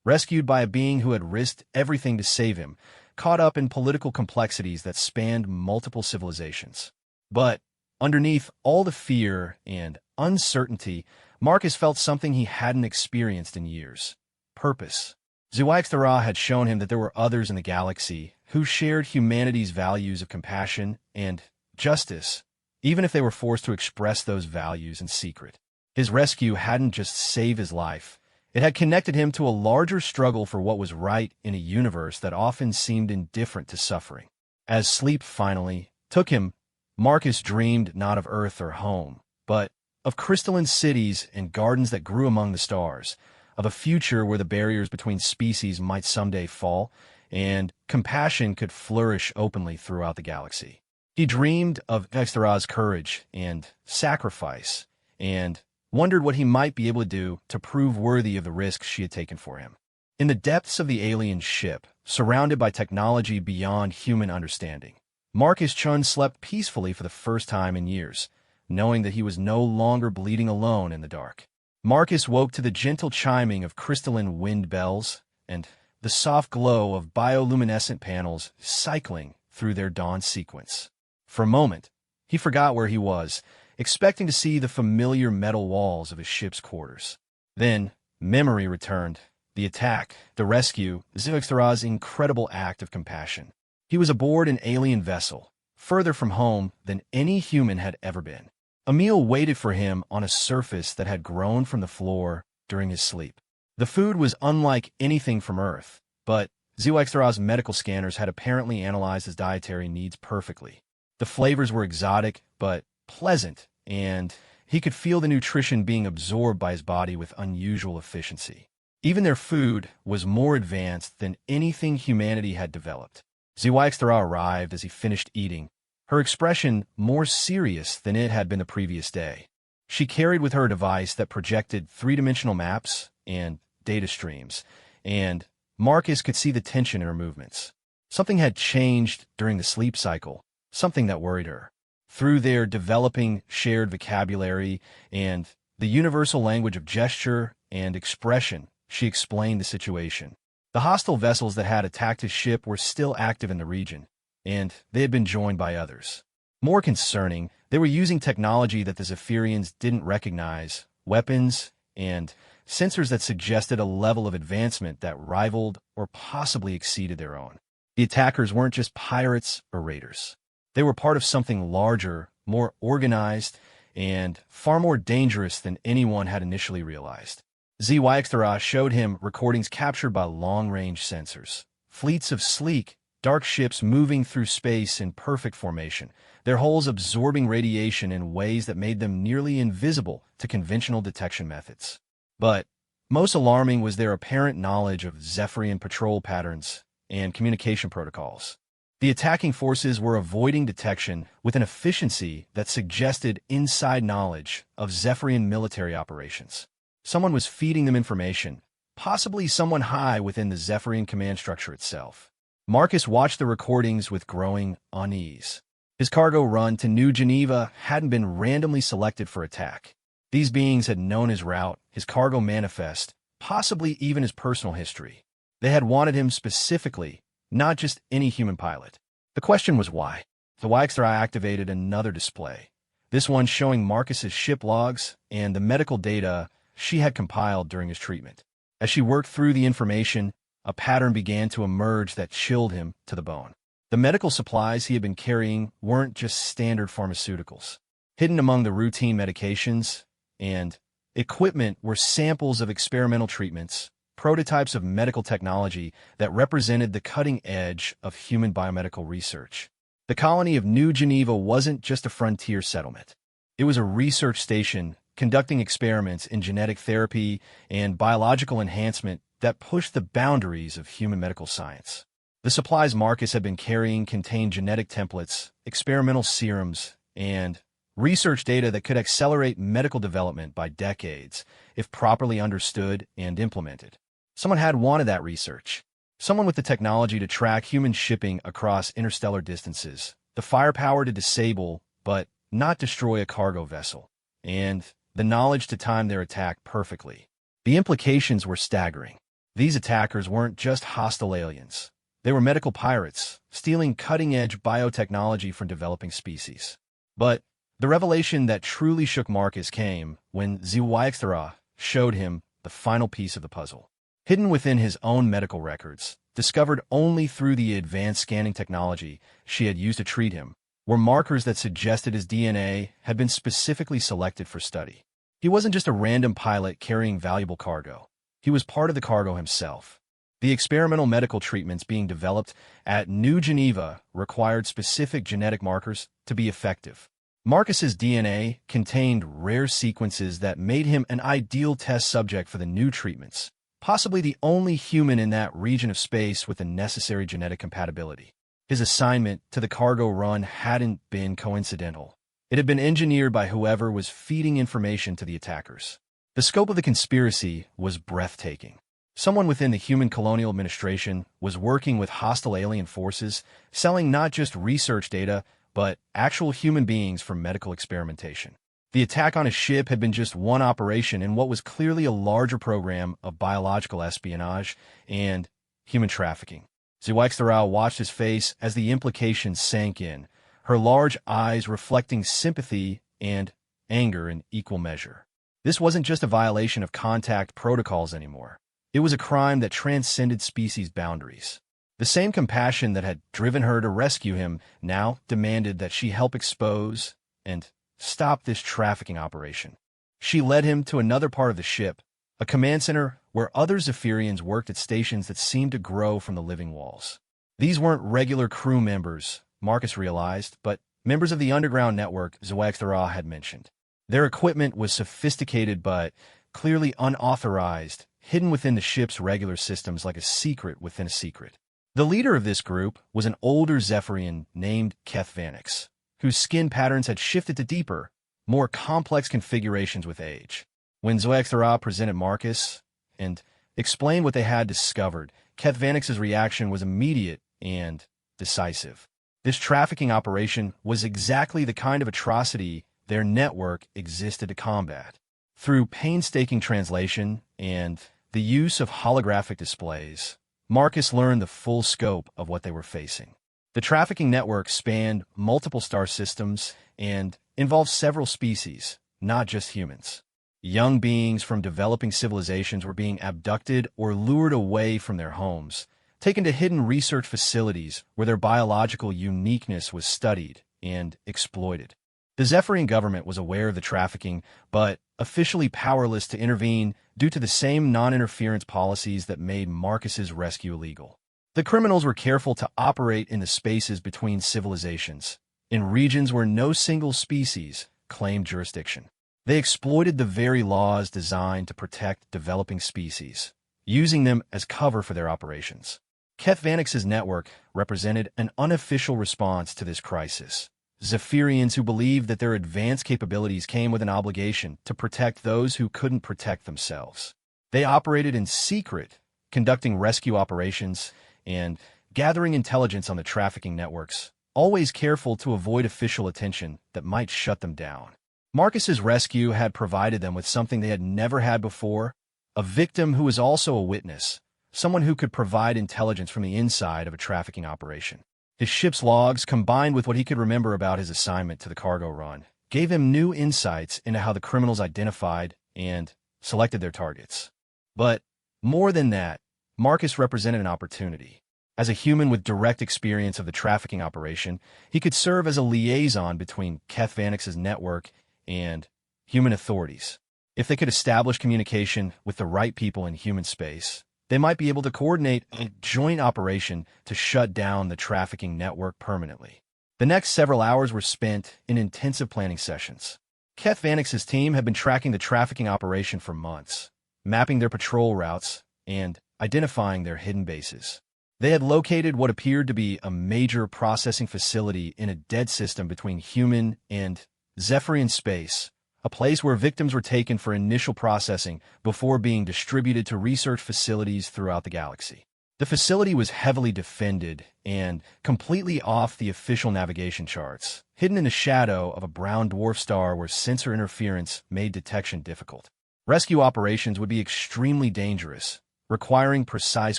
rescued by a being who had risked everything to save him, caught up in political complexities that spanned multiple civilizations. But underneath all the fear and uncertainty, Marcus felt something he hadn't experienced in years: purpose. Ziwaxthara had shown him that there were others in the galaxy who shared humanity's values of compassion and justice, even if they were forced to express those values in secret. His rescue hadn't just saved his life, it had connected him to a larger struggle for what was right in a universe that often seemed indifferent to suffering. As sleep finally took him, Marcus dreamed not of Earth or home, but of crystalline cities and gardens that grew among the stars, of a future where the barriers between species might someday fall, and compassion could flourish openly throughout the galaxy. He dreamed of Ziwaxthara's courage and sacrifice, and wondered what he might be able to do to prove worthy of the risks she had taken for him. In the depths of the alien ship, surrounded by technology beyond human understanding, Marcus Chun slept peacefully for the first time in years, knowing that he was no longer bleeding alone in the dark. Marcus woke to the gentle chiming of crystalline wind bells and the soft glow of bioluminescent panels cycling through their dawn sequence. For a moment, he forgot where he was, expecting to see the familiar metal walls of his ship's quarters. Then, memory returned: the attack, the rescue, Ziwaxthara's incredible act of compassion. He was aboard an alien vessel, further from home than any human had ever been. A meal waited for him on a surface that had grown from the floor during his sleep. The food was unlike anything from Earth, but Ziwaxthara's medical scanners had apparently analyzed his dietary needs perfectly. The flavors were exotic, but pleasant, and he could feel the nutrition being absorbed by his body with unusual efficiency. Even their food was more advanced than anything humanity had developed. Ziwaxthara arrived as he finished eating, her expression more serious than it had been the previous day. She carried with her a device that projected three-dimensional maps and data streams, and Marcus could see the tension in her movements. Something had changed during the sleep cycle, something that worried her. Through their developing shared vocabulary and the universal language of gesture and expression, she explained the situation. The hostile vessels that had attacked his ship were still active in the region, and they had been joined by others. More concerning, they were using technology that the Zephyrians didn't recognize, weapons and sensors that suggested a level of advancement that rivaled or possibly exceeded their own. The attackers weren't just pirates or raiders. They were part of something larger, more organized, and far more dangerous than anyone had initially realized. HFY showed him recordings captured by long-range sensors. Fleets of sleek, dark ships moving through space in perfect formation, their hulls absorbing radiation in ways that made them nearly invisible to conventional detection methods. But most alarming was their apparent knowledge of Zephyrian patrol patterns and communication protocols. The attacking forces were avoiding detection with an efficiency that suggested inside knowledge of Zephyrian military operations. Someone was feeding them information, possibly someone high within the Zephyrian command structure itself. Marcus watched the recordings with growing unease. His cargo run to New Geneva hadn't been randomly selected for attack. These beings had known his route, his cargo manifest, possibly even his personal history. They had wanted him specifically, not just any human pilot. The question was why. The HFY activated another display, this one showing Marcus's ship logs and the medical data she had compiled during his treatment. As she worked through the information, a pattern began to emerge that chilled him to the bone. The medical supplies he had been carrying weren't just standard pharmaceuticals. Hidden among the routine medications and equipment were samples of experimental treatments, prototypes of medical technology that represented the cutting edge of human biomedical research. The colony of New Geneva wasn't just a frontier settlement. It was a research station conducting experiments in genetic therapy and biological enhancement that pushed the boundaries of human medical science. The supplies Marcus had been carrying contained genetic templates, experimental serums, and research data that could accelerate medical development by decades if properly understood and implemented. Someone had wanted that research. Someone with the technology to track human shipping across interstellar distances, the firepower to disable but not destroy a cargo vessel, and the knowledge to time their attack perfectly. The implications were staggering. These attackers weren't just hostile aliens. They were medical pirates, stealing cutting-edge biotechnology from developing species. But the revelation that truly shook Marcus came when HFY showed him the final piece of the puzzle. Hidden within his own medical records, discovered only through the advanced scanning technology she had used to treat him, were markers that suggested his DNA had been specifically selected for study. He wasn't just a random pilot carrying valuable cargo. He was part of the cargo himself. The experimental medical treatments being developed at New Geneva required specific genetic markers to be effective. Marcus's DNA contained rare sequences that made him an ideal test subject for the new treatments, possibly the only human in that region of space with the necessary genetic compatibility. His assignment to the cargo run hadn't been coincidental. It had been engineered by whoever was feeding information to the attackers. The scope of the conspiracy was breathtaking. Someone within the human colonial administration was working with hostile alien forces, selling not just research data, but actual human beings for medical experimentation. The attack on his ship had been just one operation in what was clearly a larger program of biological espionage and human trafficking. HFY watched his face as the implications sank in, her large eyes reflecting sympathy and anger in equal measure. This wasn't just a violation of contact protocols anymore. It was a crime that transcended species boundaries. The same compassion that had driven her to rescue him now demanded that she help expose and stop this trafficking operation. She led him to another part of the ship, a command center where other Zephyrians worked at stations that seemed to grow from the living walls. These weren't regular crew members, Marcus realized, but members of the underground network HFY had mentioned. Their equipment was sophisticated but clearly unauthorized, hidden within the ship's regular systems like a secret within a secret. The leader of this group was an older Zephyrian named Keth Vanix, whose skin patterns had shifted to deeper, more complex configurations with age. When HFY presented Marcus and explained what they had discovered, Keth Vanix's reaction was immediate and decisive. This trafficking operation was exactly the kind of atrocity their network existed to combat. Through painstaking translation and the use of holographic displays, Marcus learned the full scope of what they were facing. The trafficking network spanned multiple star systems and involved several species, not just humans. Young beings from developing civilizations were being abducted or lured away from their homes, taken to hidden research facilities where their biological uniqueness was studied and exploited. The Zephyrian government was aware of the trafficking, but officially powerless to intervene due to the same non-interference policies that made Marcus's rescue illegal. The criminals were careful to operate in the spaces between civilizations, in regions where no single species claimed jurisdiction. They exploited the very laws designed to protect developing species, using them as cover for their operations. Keth Vanix's network represented an unofficial response to this crisis. Zephyrians who believed that their advanced capabilities came with an obligation to protect those who couldn't protect themselves. They operated in secret, conducting rescue operations and gathering intelligence on the trafficking networks, always careful to avoid official attention that might shut them down. Marcus's rescue had provided them with something they had never had before, a victim who was also a witness, someone who could provide intelligence from the inside of a trafficking operation. His ship's logs, combined with what he could remember about his assignment to the cargo run, gave him new insights into how the criminals identified and selected their targets. But more than that, Marcus represented an opportunity. As a human with direct experience of the trafficking operation, he could serve as a liaison between Keth Vanix's network and human authorities. If they could establish communication with the right people in human space, they might be able to coordinate a joint operation to shut down the trafficking network permanently. The next several hours were spent in intensive planning sessions. Keth Vanix's team had been tracking the trafficking operation for months, mapping their patrol routes and identifying their hidden bases. They had located what appeared to be a major processing facility in a dead system between human and Zephyrian space, a place where victims were taken for initial processing before being distributed to research facilities throughout the galaxy. The facility was heavily defended and completely off the official navigation charts, hidden in the shadow of a brown dwarf star where sensor interference made detection difficult. Rescue operations would be extremely dangerous, requiring precise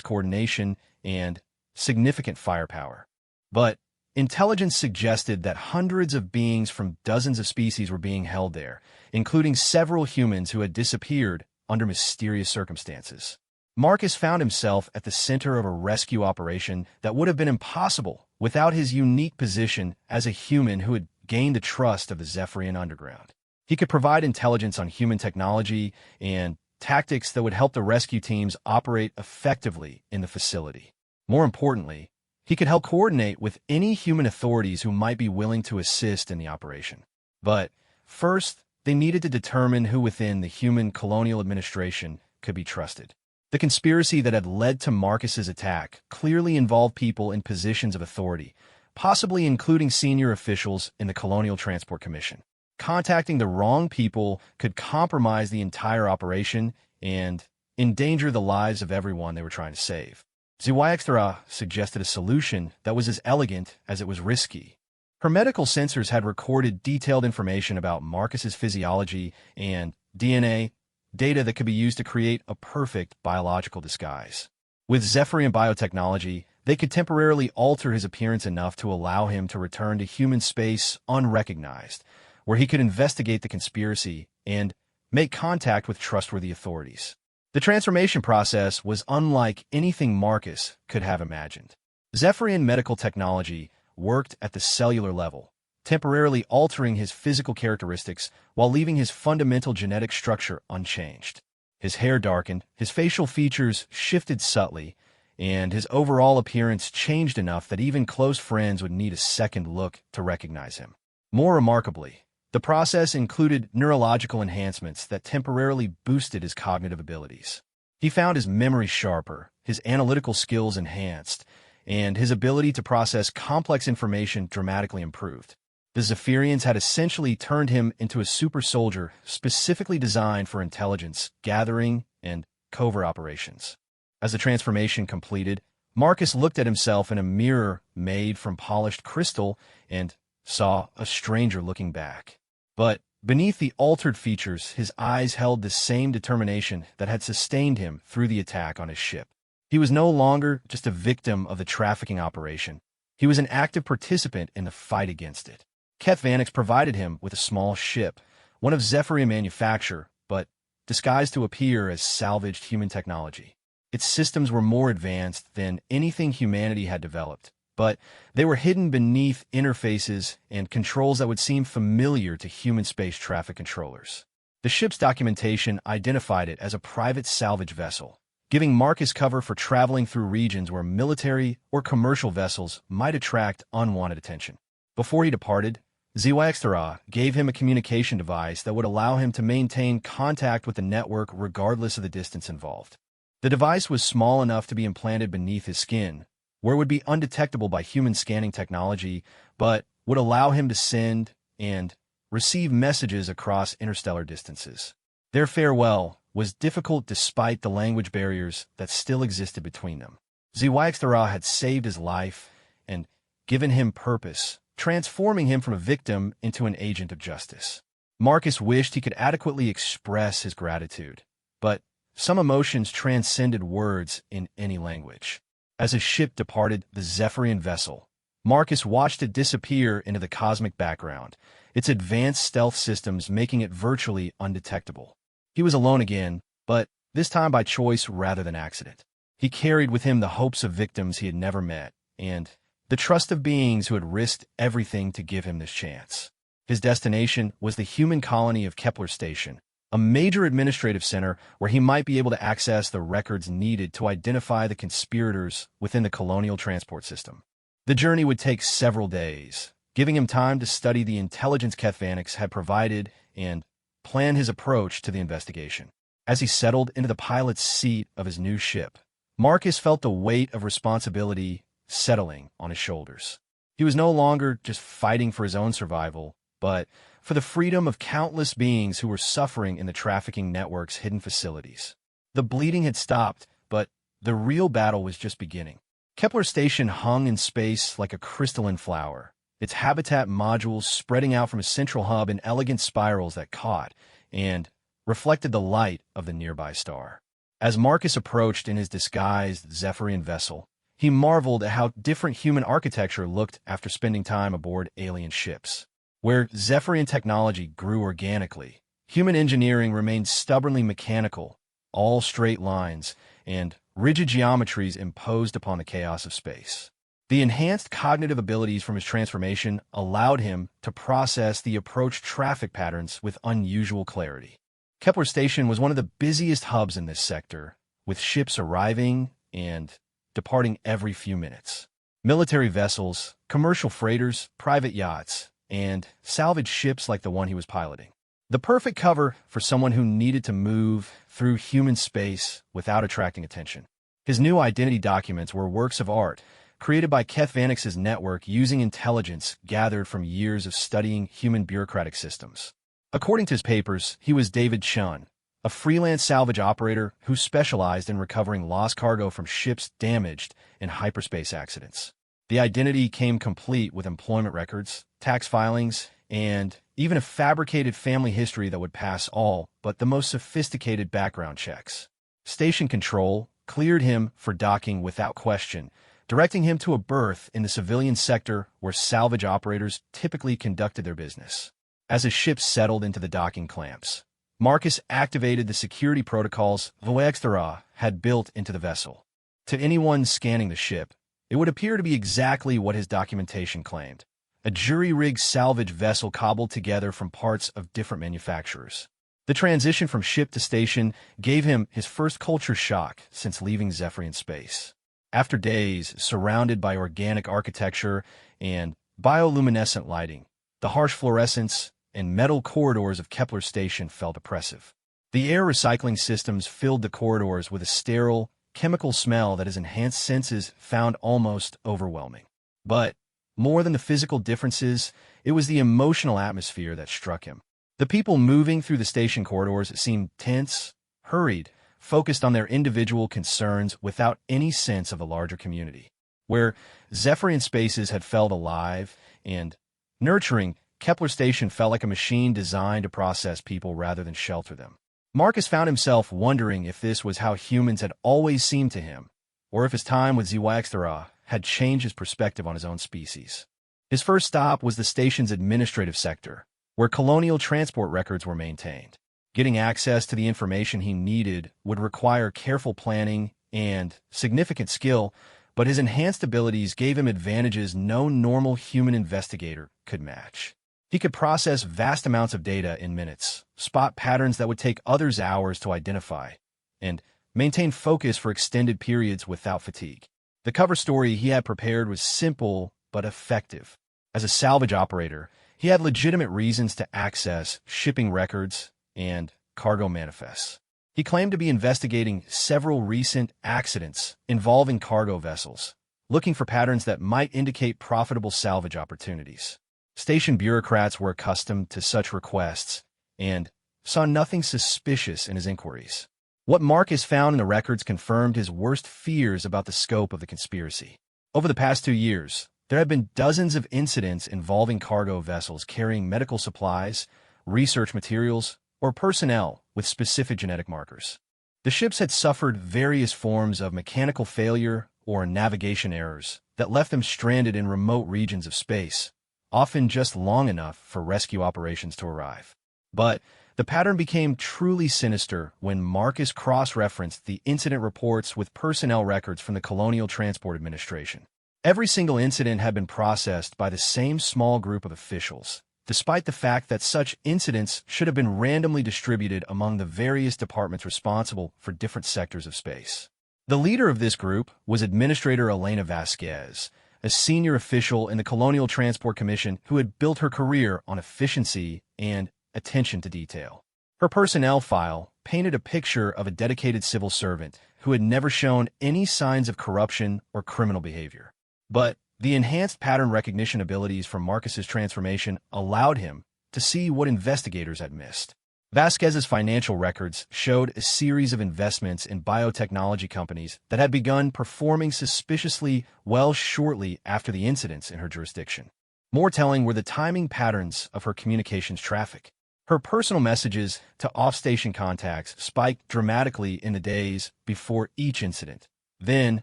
coordination and significant firepower. But intelligence suggested that hundreds of beings from dozens of species were being held there, including several humans who had disappeared under mysterious circumstances. Marcus found himself at the center of a rescue operation that would have been impossible without his unique position as a human who had gained the trust of the Zephyrian underground. He could provide intelligence on human technology and tactics that would help the rescue teams operate effectively in the facility. More importantly, he could help coordinate with any human authorities who might be willing to assist in the operation. But first, they needed to determine who within the human colonial administration could be trusted. The conspiracy that had led to Marcus's attack clearly involved people in positions of authority, possibly including senior officials in the Colonial Transport Commission. Contacting the wrong people could compromise the entire operation and endanger the lives of everyone they were trying to save. HFY suggested a solution that was as elegant as it was risky. Her medical sensors had recorded detailed information about Marcus's physiology and DNA, data that could be used to create a perfect biological disguise. With Zephyrian biotechnology, they could temporarily alter his appearance enough to allow him to return to human space unrecognized, where he could investigate the conspiracy and make contact with trustworthy authorities. The transformation process was unlike anything Marcus could have imagined. Zephyrian medical technology worked at the cellular level, temporarily altering his physical characteristics while leaving his fundamental genetic structure unchanged. His hair darkened, his facial features shifted subtly, and his overall appearance changed enough that even close friends would need a second look to recognize him. More remarkably, the process included neurological enhancements that temporarily boosted his cognitive abilities. He found his memory sharper, his analytical skills enhanced, and his ability to process complex information dramatically improved. The Zephyrians had essentially turned him into a super soldier specifically designed for intelligence, gathering, and covert operations. As the transformation completed, Marcus looked at himself in a mirror made from polished crystal and saw a stranger looking back. But Beneath the altered features, his eyes held the same determination that had sustained him through the attack on his ship. He was no longer just a victim of the trafficking operation. He was an active participant in the fight against it. Keth Vanix provided him with a small ship, one of Zephyrian manufacture, but disguised to appear as salvaged human technology. Its systems were more advanced than anything humanity had developed, but they were hidden beneath interfaces and controls that would seem familiar to human space traffic controllers. The ship's documentation identified it as a private salvage vessel, giving Marcus cover for traveling through regions where military or commercial vessels might attract unwanted attention. Before he departed, HFY gave him a communication device that would allow him to maintain contact with the network regardless of the distance involved. The device was small enough to be implanted beneath his skin, where it would be undetectable by human scanning technology, but would allow him to send and receive messages across interstellar distances. Their farewell was difficult despite the language barriers that still existed between them. HFY had saved his life and given him purpose, transforming him from a victim into an agent of justice. Marcus wished he could adequately express his gratitude, but some emotions transcended words in any language. As his ship departed the Zephyrian vessel, Marcus watched it disappear into the cosmic background, its advanced stealth systems making it virtually undetectable. He was alone again, but this time by choice rather than accident. He carried with him the hopes of victims he had never met, and the trust of beings who had risked everything to give him this chance. His destination was the human colony of Kepler Station, a major administrative center where he might be able to access the records needed to identify the conspirators within the colonial transport system. The journey would take several days, giving him time to study the intelligence Keth Vanix had provided and plan his approach to the investigation. As he settled into the pilot's seat of his new ship, Marcus felt the weight of responsibility settling on his shoulders. He was no longer just fighting for his own survival, but for the freedom of countless beings who were suffering in the trafficking network's hidden facilities. The bleeding had stopped, but the real battle was just beginning. Kepler Station hung in space like a crystalline flower, its habitat modules spreading out from a central hub in elegant spirals that caught and reflected the light of the nearby star. As Marcus approached in his disguised Zephyrian vessel, he marveled at how different human architecture looked after spending time aboard alien ships. Where Zephyrian technology grew organically, human engineering remained stubbornly mechanical, all straight lines and rigid geometries imposed upon the chaos of space. The enhanced cognitive abilities from his transformation allowed him to process the approach traffic patterns with unusual clarity. Kepler Station was one of the busiest hubs in this sector, with ships arriving and departing every few minutes. Military vessels, commercial freighters, private yachts, and salvage ships like the one he was piloting. The perfect cover for someone who needed to move through human space without attracting attention. His new identity documents were works of art, created by Keth Vanix's network using intelligence gathered from years of studying human bureaucratic systems. According to his papers, he was David Chun, a freelance salvage operator who specialized in recovering lost cargo from ships damaged in hyperspace accidents. The identity came complete with employment records, tax filings, and even a fabricated family history that would pass all but the most sophisticated background checks. Station Control cleared him for docking without question, directing him to a berth in the civilian sector where salvage operators typically conducted their business. As his ship settled into the docking clamps, Marcus activated the security protocols HFY had built into the vessel. To anyone scanning the ship, it would appear to be exactly what his documentation claimed: a jury-rigged salvage vessel cobbled together from parts of different manufacturers. The transition from ship to station gave him his first culture shock since leaving Zephyrian space. After days surrounded by organic architecture and bioluminescent lighting, the harsh fluorescence and metal corridors of Kepler Station felt oppressive. The air recycling systems filled the corridors with a sterile, chemical smell that his enhanced senses found almost overwhelming. But more than the physical differences, it was the emotional atmosphere that struck him. The people moving through the station corridors seemed tense, hurried, focused on their individual concerns without any sense of the larger community. Where Zephyrian spaces had felt alive and nurturing, Kepler Station felt like a machine designed to process people rather than shelter them. Marcus found himself wondering if this was how humans had always seemed to him, or if his time with HFY had changed his perspective on his own species. His first stop was the station's administrative sector, where colonial transport records were maintained. Getting access to the information he needed would require careful planning and significant skill, but his enhanced abilities gave him advantages no normal human investigator could match. He could process vast amounts of data in minutes, spot patterns that would take others hours to identify, and maintain focus for extended periods without fatigue. The cover story he had prepared was simple but effective. As a salvage operator, he had legitimate reasons to access shipping records and cargo manifests. He claimed to be investigating several recent accidents involving cargo vessels, looking for patterns that might indicate profitable salvage opportunities. Station bureaucrats were accustomed to such requests and saw nothing suspicious in his inquiries. What Marcus found in the records confirmed his worst fears about the scope of the conspiracy. Over the past 2 years, there have been dozens of incidents involving cargo vessels carrying medical supplies, research materials, or personnel with specific genetic markers. The ships had suffered various forms of mechanical failure or navigation errors that left them stranded in remote regions of space, often just long enough for rescue operations to arrive. But the pattern became truly sinister when Marcus cross-referenced the incident reports with personnel records from the Colonial Transport Administration. Every single incident had been processed by the same small group of officials, despite the fact that such incidents should have been randomly distributed among the various departments responsible for different sectors of space. The leader of this group was Administrator Elena Vasquez, a senior official in the Colonial Transport Commission who had built her career on efficiency and attention to detail. Her personnel file painted a picture of a dedicated civil servant who had never shown any signs of corruption or criminal behavior. But the enhanced pattern recognition abilities from Marcus's transformation allowed him to see what investigators had missed. Vasquez's financial records showed a series of investments in biotechnology companies that had begun performing suspiciously well shortly after the incidents in her jurisdiction. More telling were the timing patterns of her communications traffic. Her personal messages to off-station contacts spiked dramatically in the days before each incident, then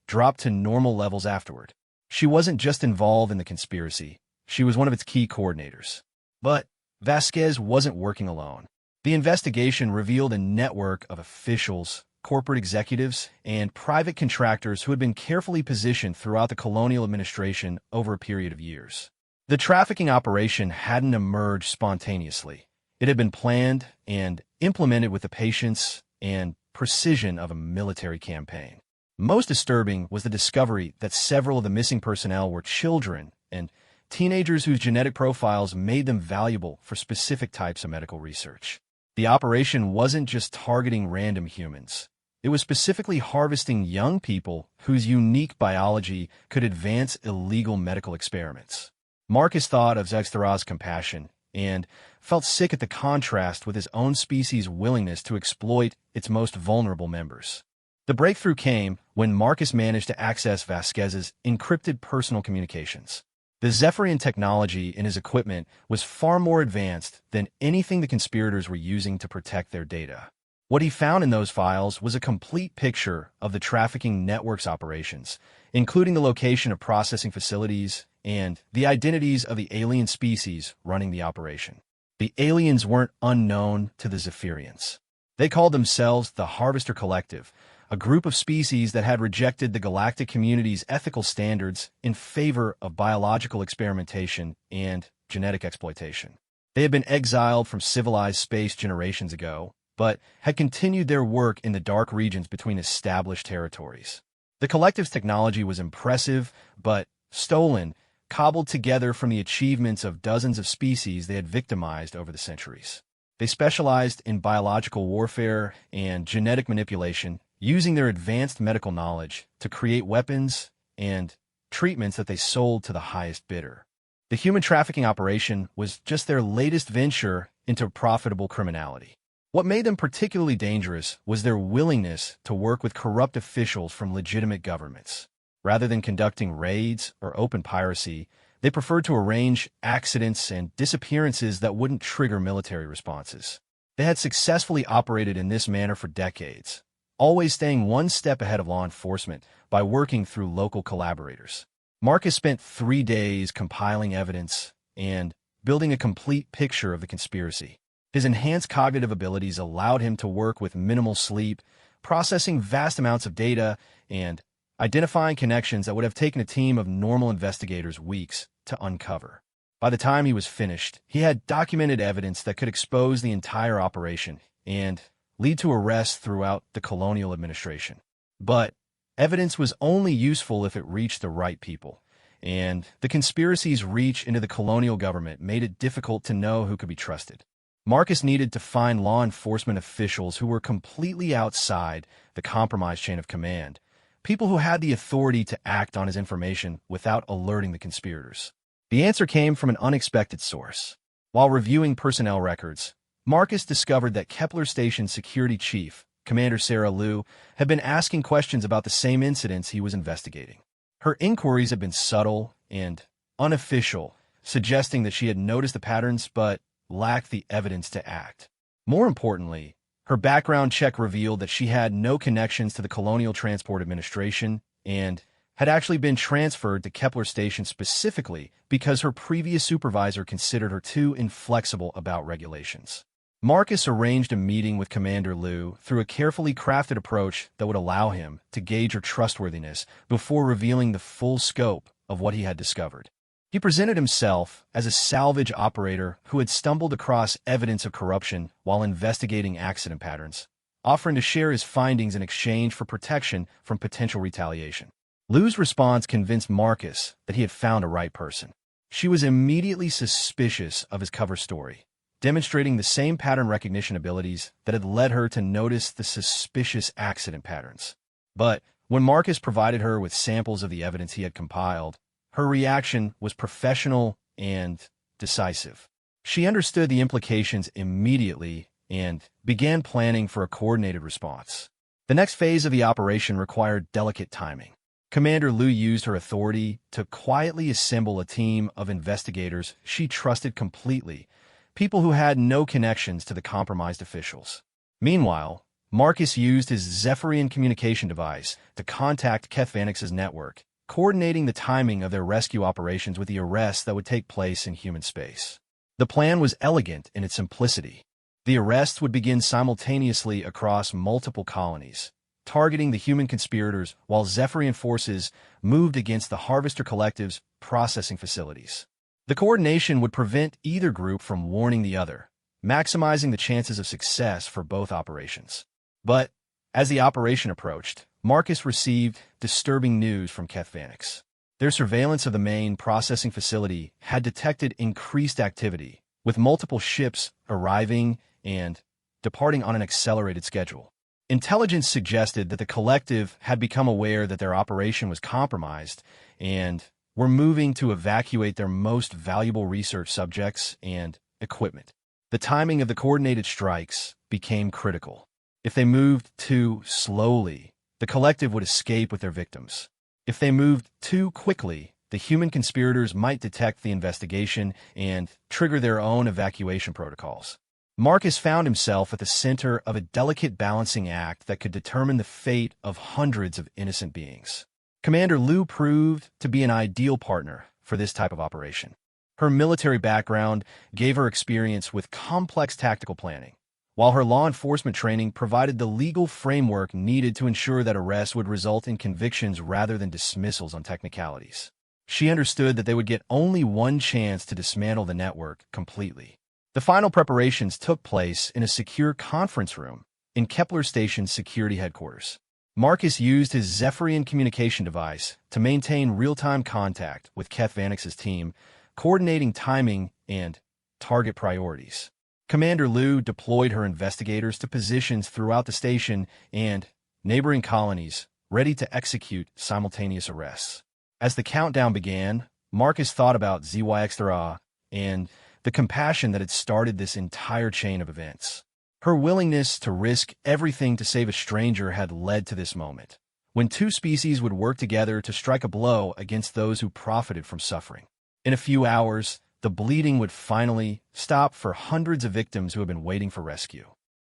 dropped to normal levels afterward. She wasn't just involved in the conspiracy, she was one of its key coordinators. But Vasquez wasn't working alone. The investigation revealed a network of officials, corporate executives, and private contractors who had been carefully positioned throughout the colonial administration over a period of years. The trafficking operation hadn't emerged spontaneously. It had been planned and implemented with the patience and precision of a military campaign. Most disturbing was the discovery that several of the missing personnel were children and teenagers whose genetic profiles made them valuable for specific types of medical research. The operation wasn't just targeting random humans. It was specifically harvesting young people whose unique biology could advance illegal medical experiments. Marcus thought of Zegstara's compassion and felt sick at the contrast with his own species' willingness to exploit its most vulnerable members. The breakthrough came when Marcus managed to access Vasquez's encrypted personal communications. The Zephyrian technology in his equipment was far more advanced than anything the conspirators were using to protect their data. What he found in those files was a complete picture of the trafficking network's operations, including the location of processing facilities and the identities of the alien species running the operation. The aliens weren't unknown to the Zephyrians. They called themselves the Harvester Collective, a group of species that had rejected the galactic community's ethical standards in favor of biological experimentation and genetic exploitation. They had been exiled from civilized space generations ago, but had continued their work in the dark regions between established territories. The collective's technology was impressive, but stolen, cobbled together from the achievements of dozens of species they had victimized over the centuries. They specialized in biological warfare and genetic manipulation, using their advanced medical knowledge to create weapons and treatments that they sold to the highest bidder. The human trafficking operation was just their latest venture into profitable criminality. What made them particularly dangerous was their willingness to work with corrupt officials from legitimate governments. Rather than conducting raids or open piracy, They preferred to arrange accidents and disappearances that wouldn't trigger military responses. They had successfully operated in this manner for decades, always staying one step ahead of law enforcement by working through local collaborators. Marcus spent 3 days compiling evidence and building a complete picture of the conspiracy. His enhanced cognitive abilities allowed him to work with minimal sleep, processing vast amounts of data and identifying connections that would have taken a team of normal investigators weeks to uncover. By the time he was finished, he had documented evidence that could expose the entire operation and lead to arrests throughout the colonial administration. But evidence was only useful if it reached the right people, and the conspiracy's reach into the colonial government made it difficult to know who could be trusted. Marcus needed to find law enforcement officials who were completely outside the compromise chain of command, people who had the authority to act on his information without alerting the conspirators. The answer came from an unexpected source. While reviewing personnel records, Marcus discovered that Kepler Station security chief, Commander Sarah Liu, had been asking questions about the same incidents he was investigating. Her inquiries had been subtle and unofficial, suggesting that she had noticed the patterns but lacked the evidence to act. More importantly, her background check revealed that she had no connections to the Colonial Transport Administration and had actually been transferred to Kepler Station specifically because her previous supervisor considered her too inflexible about regulations. Marcus arranged a meeting with Commander Liu through a carefully crafted approach that would allow him to gauge her trustworthiness before revealing the full scope of what he had discovered. He presented himself as a salvage operator who had stumbled across evidence of corruption while investigating accident patterns, offering to share his findings in exchange for protection from potential retaliation. Liu's response convinced Marcus that he had found a right person. She was immediately suspicious of his cover story, demonstrating the same pattern recognition abilities that had led her to notice the suspicious accident patterns. But when Marcus provided her with samples of the evidence he had compiled, her reaction was professional and decisive. She understood the implications immediately and began planning for a coordinated response. The next phase of the operation required delicate timing. Commander Liu used her authority to quietly assemble a team of investigators she trusted completely, people who had no connections to the compromised officials. Meanwhile, Marcus used his Zephyrian communication device to contact Keth Vanix's network, coordinating the timing of their rescue operations with the arrests that would take place in human space. The plan was elegant in its simplicity. The arrests would begin simultaneously across multiple colonies, targeting the human conspirators while Zephyrian forces moved against the Harvester Collective's processing facilities. The coordination would prevent either group from warning the other, maximizing the chances of success for both operations. But as the operation approached, Marcus received disturbing news from Keth Vanix. Their surveillance of the main processing facility had detected increased activity, with multiple ships arriving and departing on an accelerated schedule. Intelligence suggested that the collective had become aware that their operation was compromised and were moving to evacuate their most valuable research subjects and equipment. The timing of the coordinated strikes became critical. If they moved too slowly, the collective would escape with their victims. If they moved too quickly, the human conspirators might detect the investigation and trigger their own evacuation protocols. Marcus found himself at the center of a delicate balancing act that could determine the fate of hundreds of innocent beings. Commander Liu proved to be an ideal partner for this type of operation. Her military background gave her experience with complex tactical planning, while her law enforcement training provided the legal framework needed to ensure that arrests would result in convictions rather than dismissals on technicalities. She understood that they would get only one chance to dismantle the network completely. The final preparations took place in a secure conference room in Kepler Station's security headquarters. Marcus used his Zephyrian communication device to maintain real-time contact with Keth Vanix's team, coordinating timing and target priorities. Commander Liu deployed her investigators to positions throughout the station and neighboring colonies, ready to execute simultaneous arrests. As the countdown began, Marcus thought about ZYX and the compassion that had started this entire chain of events. Her willingness to risk everything to save a stranger had led to this moment, when two species would work together to strike a blow against those who profited from suffering. In a few hours, the bleeding would finally stop for hundreds of victims who had been waiting for rescue.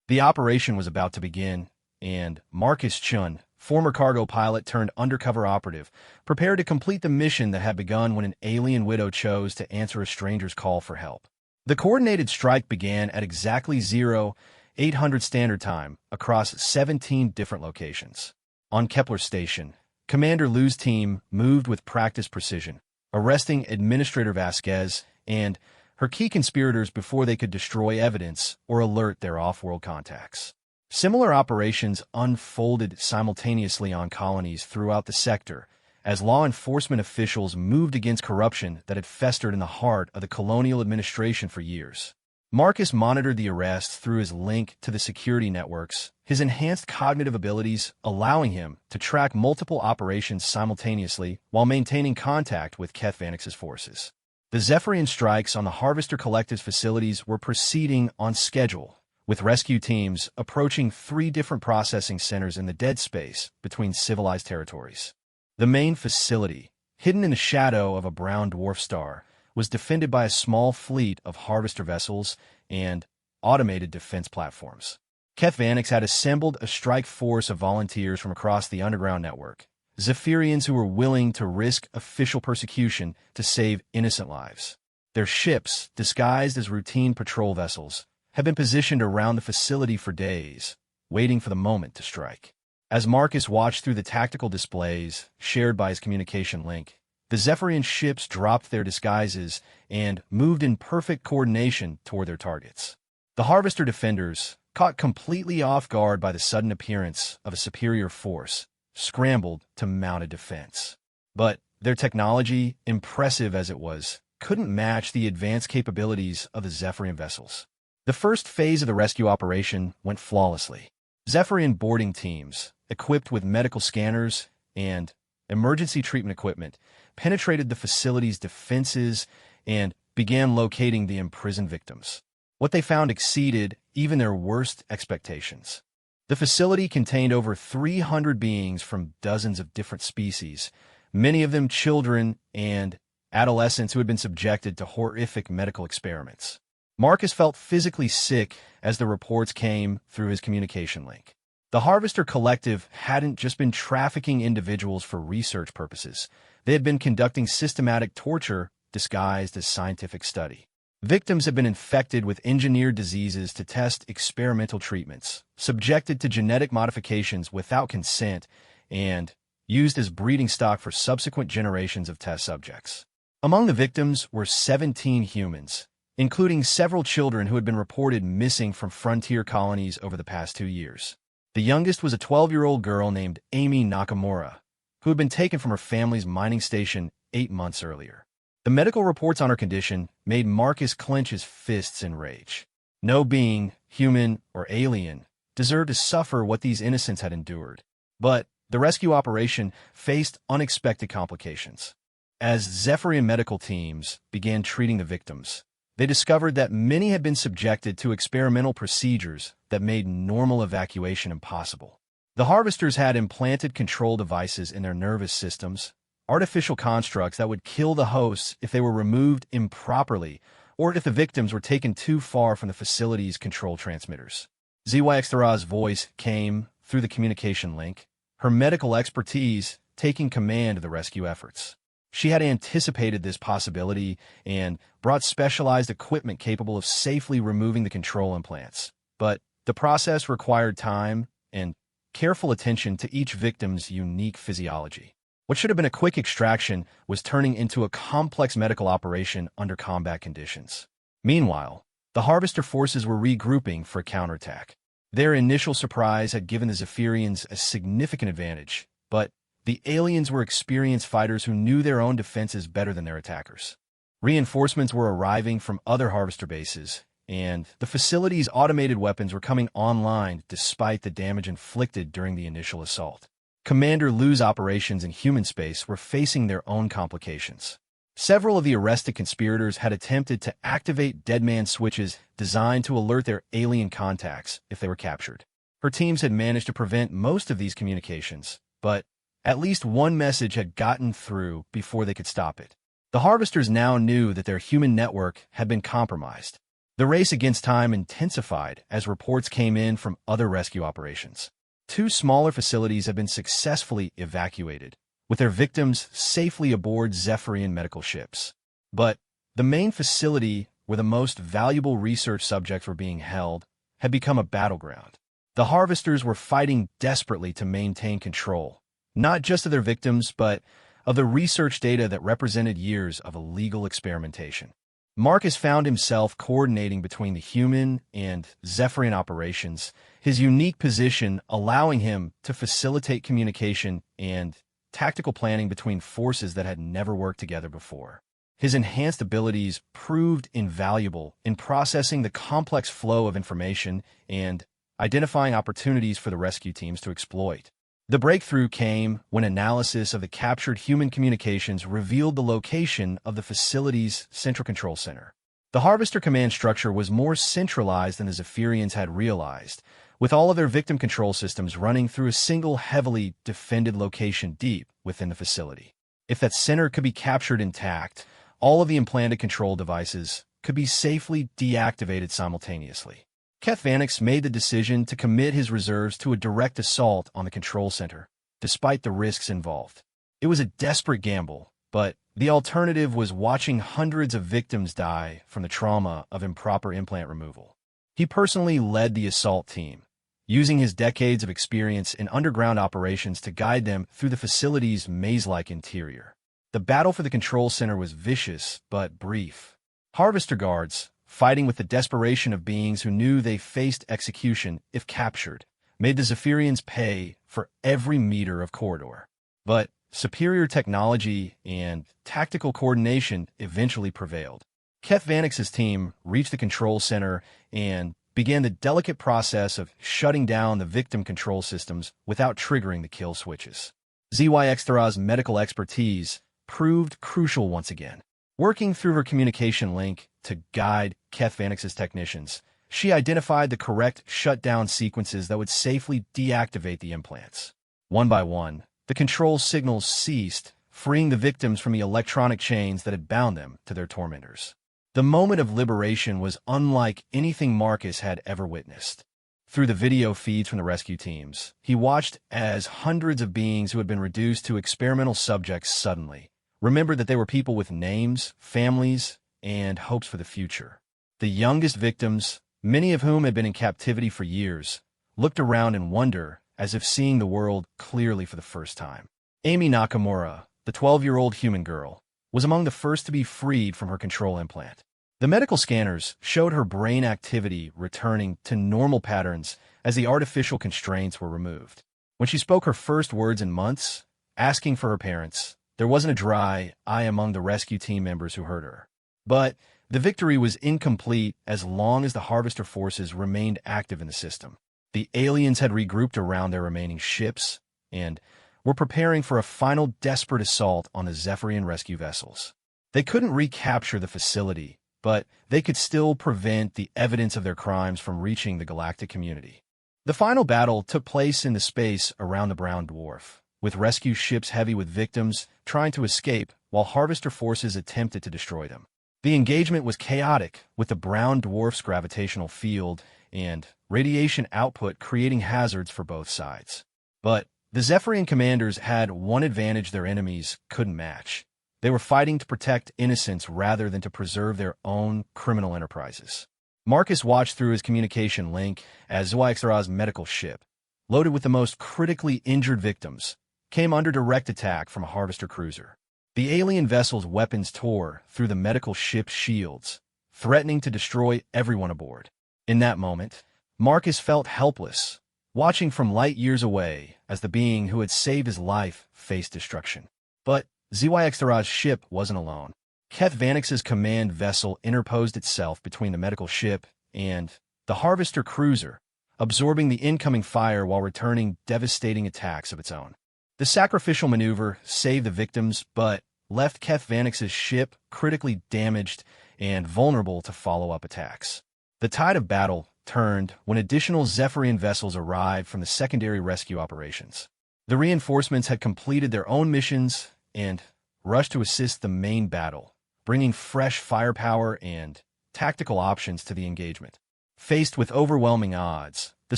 The operation was about to begin, and Marcus Chun, former cargo pilot turned undercover operative, prepared to complete the mission that had begun when an alien widow chose to answer a stranger's call for help. The coordinated strike began at exactly 0800 Standard Time across 17 different locations. On Kepler Station, Commander Liu's team moved with practiced precision, arresting Administrator Vasquez and her key conspirators before they could destroy evidence or alert their off-world contacts. Similar operations unfolded simultaneously on colonies throughout the sector as law enforcement officials moved against corruption that had festered in the heart of the colonial administration for years. Marcus monitored the arrests through his link to the security networks, his enhanced cognitive abilities allowing him to track multiple operations simultaneously while maintaining contact with Keth Vanix's forces. The Zephyrian strikes on the Harvester Collective's facilities were proceeding on schedule, with rescue teams approaching 3 different processing centers in the dead space between civilized territories. The main facility, hidden in the shadow of a brown dwarf star, was defended by a small fleet of harvester vessels and automated defense platforms. Keth Vanix had assembled a strike force of volunteers from across the underground network, Zephyrians who were willing to risk official persecution to save innocent lives. Their ships, disguised as routine patrol vessels, had been positioned around the facility for days, waiting for the moment to strike. As Marcus watched through the tactical displays shared by his communication link, the Zephyrian ships dropped their disguises and moved in perfect coordination toward their targets. The Harvester defenders, caught completely off guard by the sudden appearance of a superior force, scrambled to mount a defense. But their technology, impressive as it was, couldn't match the advanced capabilities of the Zephyrian vessels. The first phase of the rescue operation went flawlessly. Zephyrian boarding teams, equipped with medical scanners and emergency treatment equipment, penetrated the facility's defenses and began locating the imprisoned victims. What they found exceeded even their worst expectations. The facility contained over 300 beings from dozens of different species, many of them children and adolescents who had been subjected to horrific medical experiments. Marcus felt physically sick as the reports came through his communication link. The Harvester Collective hadn't just been trafficking individuals for research purposes. They had been conducting systematic torture disguised as scientific study. Victims had been infected with engineered diseases to test experimental treatments, subjected to genetic modifications without consent, and used as breeding stock for subsequent generations of test subjects. Among the victims were 17 humans, including several children who had been reported missing from frontier colonies over the past 2 years. The youngest was a 12-year-old girl named Amy Nakamura, who had been taken from her family's mining station 8 months earlier. The medical reports on her condition made Marcus clench his fists in rage. No being, human or alien, deserved to suffer what these innocents had endured. But the rescue operation faced unexpected complications. As Zephyrian medical teams began treating the victims, they discovered that many had been subjected to experimental procedures that made normal evacuation impossible. The harvesters had implanted control devices in their nervous systems, artificial constructs that would kill the hosts if they were removed improperly or if the victims were taken too far from the facility's control transmitters. ZYX-Thara's voice came through the communication link, her medical expertise taking command of the rescue efforts. She had anticipated this possibility and brought specialized equipment capable of safely removing the control implants. But the process required time and careful attention to each victim's unique physiology. What should have been a quick extraction was turning into a complex medical operation under combat conditions. Meanwhile, the Harvester forces were regrouping for a counterattack. Their initial surprise had given the Zephyrians a significant advantage, but the aliens were experienced fighters who knew their own defenses better than their attackers. Reinforcements were arriving from other Harvester bases, and the facility's automated weapons were coming online despite the damage inflicted during the initial assault. Commander Liu's operations in human space were facing their own complications. Several of the arrested conspirators had attempted to activate deadman switches designed to alert their alien contacts if they were captured. Her teams had managed to prevent most of these communications, but at least one message had gotten through before they could stop it. The Harvesters now knew that their human network had been compromised. The race against time intensified as reports came in from other rescue operations. Two smaller facilities had been successfully evacuated, with their victims safely aboard Zephyrian medical ships. But the main facility, where the most valuable research subjects were being held, had become a battleground. The Harvesters were fighting desperately to maintain control, not just of their victims, but of the research data that represented years of illegal experimentation. Marcus found himself coordinating between the human and Zephyrian operations, his unique position allowing him to facilitate communication and tactical planning between forces that had never worked together before. His enhanced abilities proved invaluable in processing the complex flow of information and identifying opportunities for the rescue teams to exploit. The breakthrough came when analysis of the captured human communications revealed the location of the facility's central control center. The Harvester command structure was more centralized than the Zephyrians had realized, with all of their victim control systems running through a single heavily defended location deep within the facility. If that center could be captured intact, all of the implanted control devices could be safely deactivated simultaneously. Keth Vanix made the decision to commit his reserves to a direct assault on the control center, despite the risks involved. It was a desperate gamble, but the alternative was watching hundreds of victims die from the trauma of improper implant removal. He personally led the assault team, using his decades of experience in underground operations to guide them through the facility's maze-like interior. The battle for the control center was vicious but brief. Harvester guards, fighting with the desperation of beings who knew they faced execution if captured, made the Zephyrians pay for every meter of corridor. But superior technology and tactical coordination eventually prevailed. Keth Vanix's team reached the control center and began the delicate process of shutting down the victim control systems without triggering the kill switches. ZY medical expertise proved crucial once again. Working through her communication link to guide Keth Vanix's technicians, she identified the correct shutdown sequences that would safely deactivate the implants. One by one, the control signals ceased, freeing the victims from the electronic chains that had bound them to their tormentors. The moment of liberation was unlike anything Marcus had ever witnessed. Through the video feeds from the rescue teams, he watched as hundreds of beings who had been reduced to experimental subjects suddenly remembered that they were people with names, families, and hopes for the future. The youngest victims, many of whom had been in captivity for years, looked around in wonder as if seeing the world clearly for the first time. Amy Nakamura, the 12-year-old human girl, was among the first to be freed from her control implant. The medical scanners showed her brain activity returning to normal patterns as the artificial constraints were removed. When she spoke her first words in months, asking for her parents, there wasn't a dry eye among the rescue team members who heard her. But the victory was incomplete as long as the Harvester forces remained active in the system. The aliens had regrouped around their remaining ships and were preparing for a final desperate assault on the Zephyrian rescue vessels. They couldn't recapture the facility, but they could still prevent the evidence of their crimes from reaching the galactic community. The final battle took place in the space around the Brown Dwarf, with rescue ships heavy with victims trying to escape while Harvester forces attempted to destroy them. The engagement was chaotic, with the Brown Dwarf's gravitational field and radiation output creating hazards for both sides. But the Zephyrian commanders had one advantage their enemies couldn't match. They were fighting to protect innocents rather than to preserve their own criminal enterprises. Marcus watched through his communication link as ZYXRA's medical ship, loaded with the most critically injured victims, came under direct attack from a Harvester cruiser. The alien vessel's weapons tore through the medical ship's shields, threatening to destroy everyone aboard. In that moment, Marcus felt helpless, watching from light years away as the being who had saved his life faced destruction. But ZYXRA's ship wasn't alone. Keth Vanix's command vessel interposed itself between the medical ship and the Harvester cruiser, absorbing the incoming fire while returning devastating attacks of its own. The sacrificial maneuver saved the victims, but left Keth Vanix's ship critically damaged and vulnerable to follow-up attacks. The tide of battle turned when additional Zephyrian vessels arrived from the secondary rescue operations. The reinforcements had completed their own missions and rushed to assist the main battle, bringing fresh firepower and tactical options to the engagement. Faced with overwhelming odds, the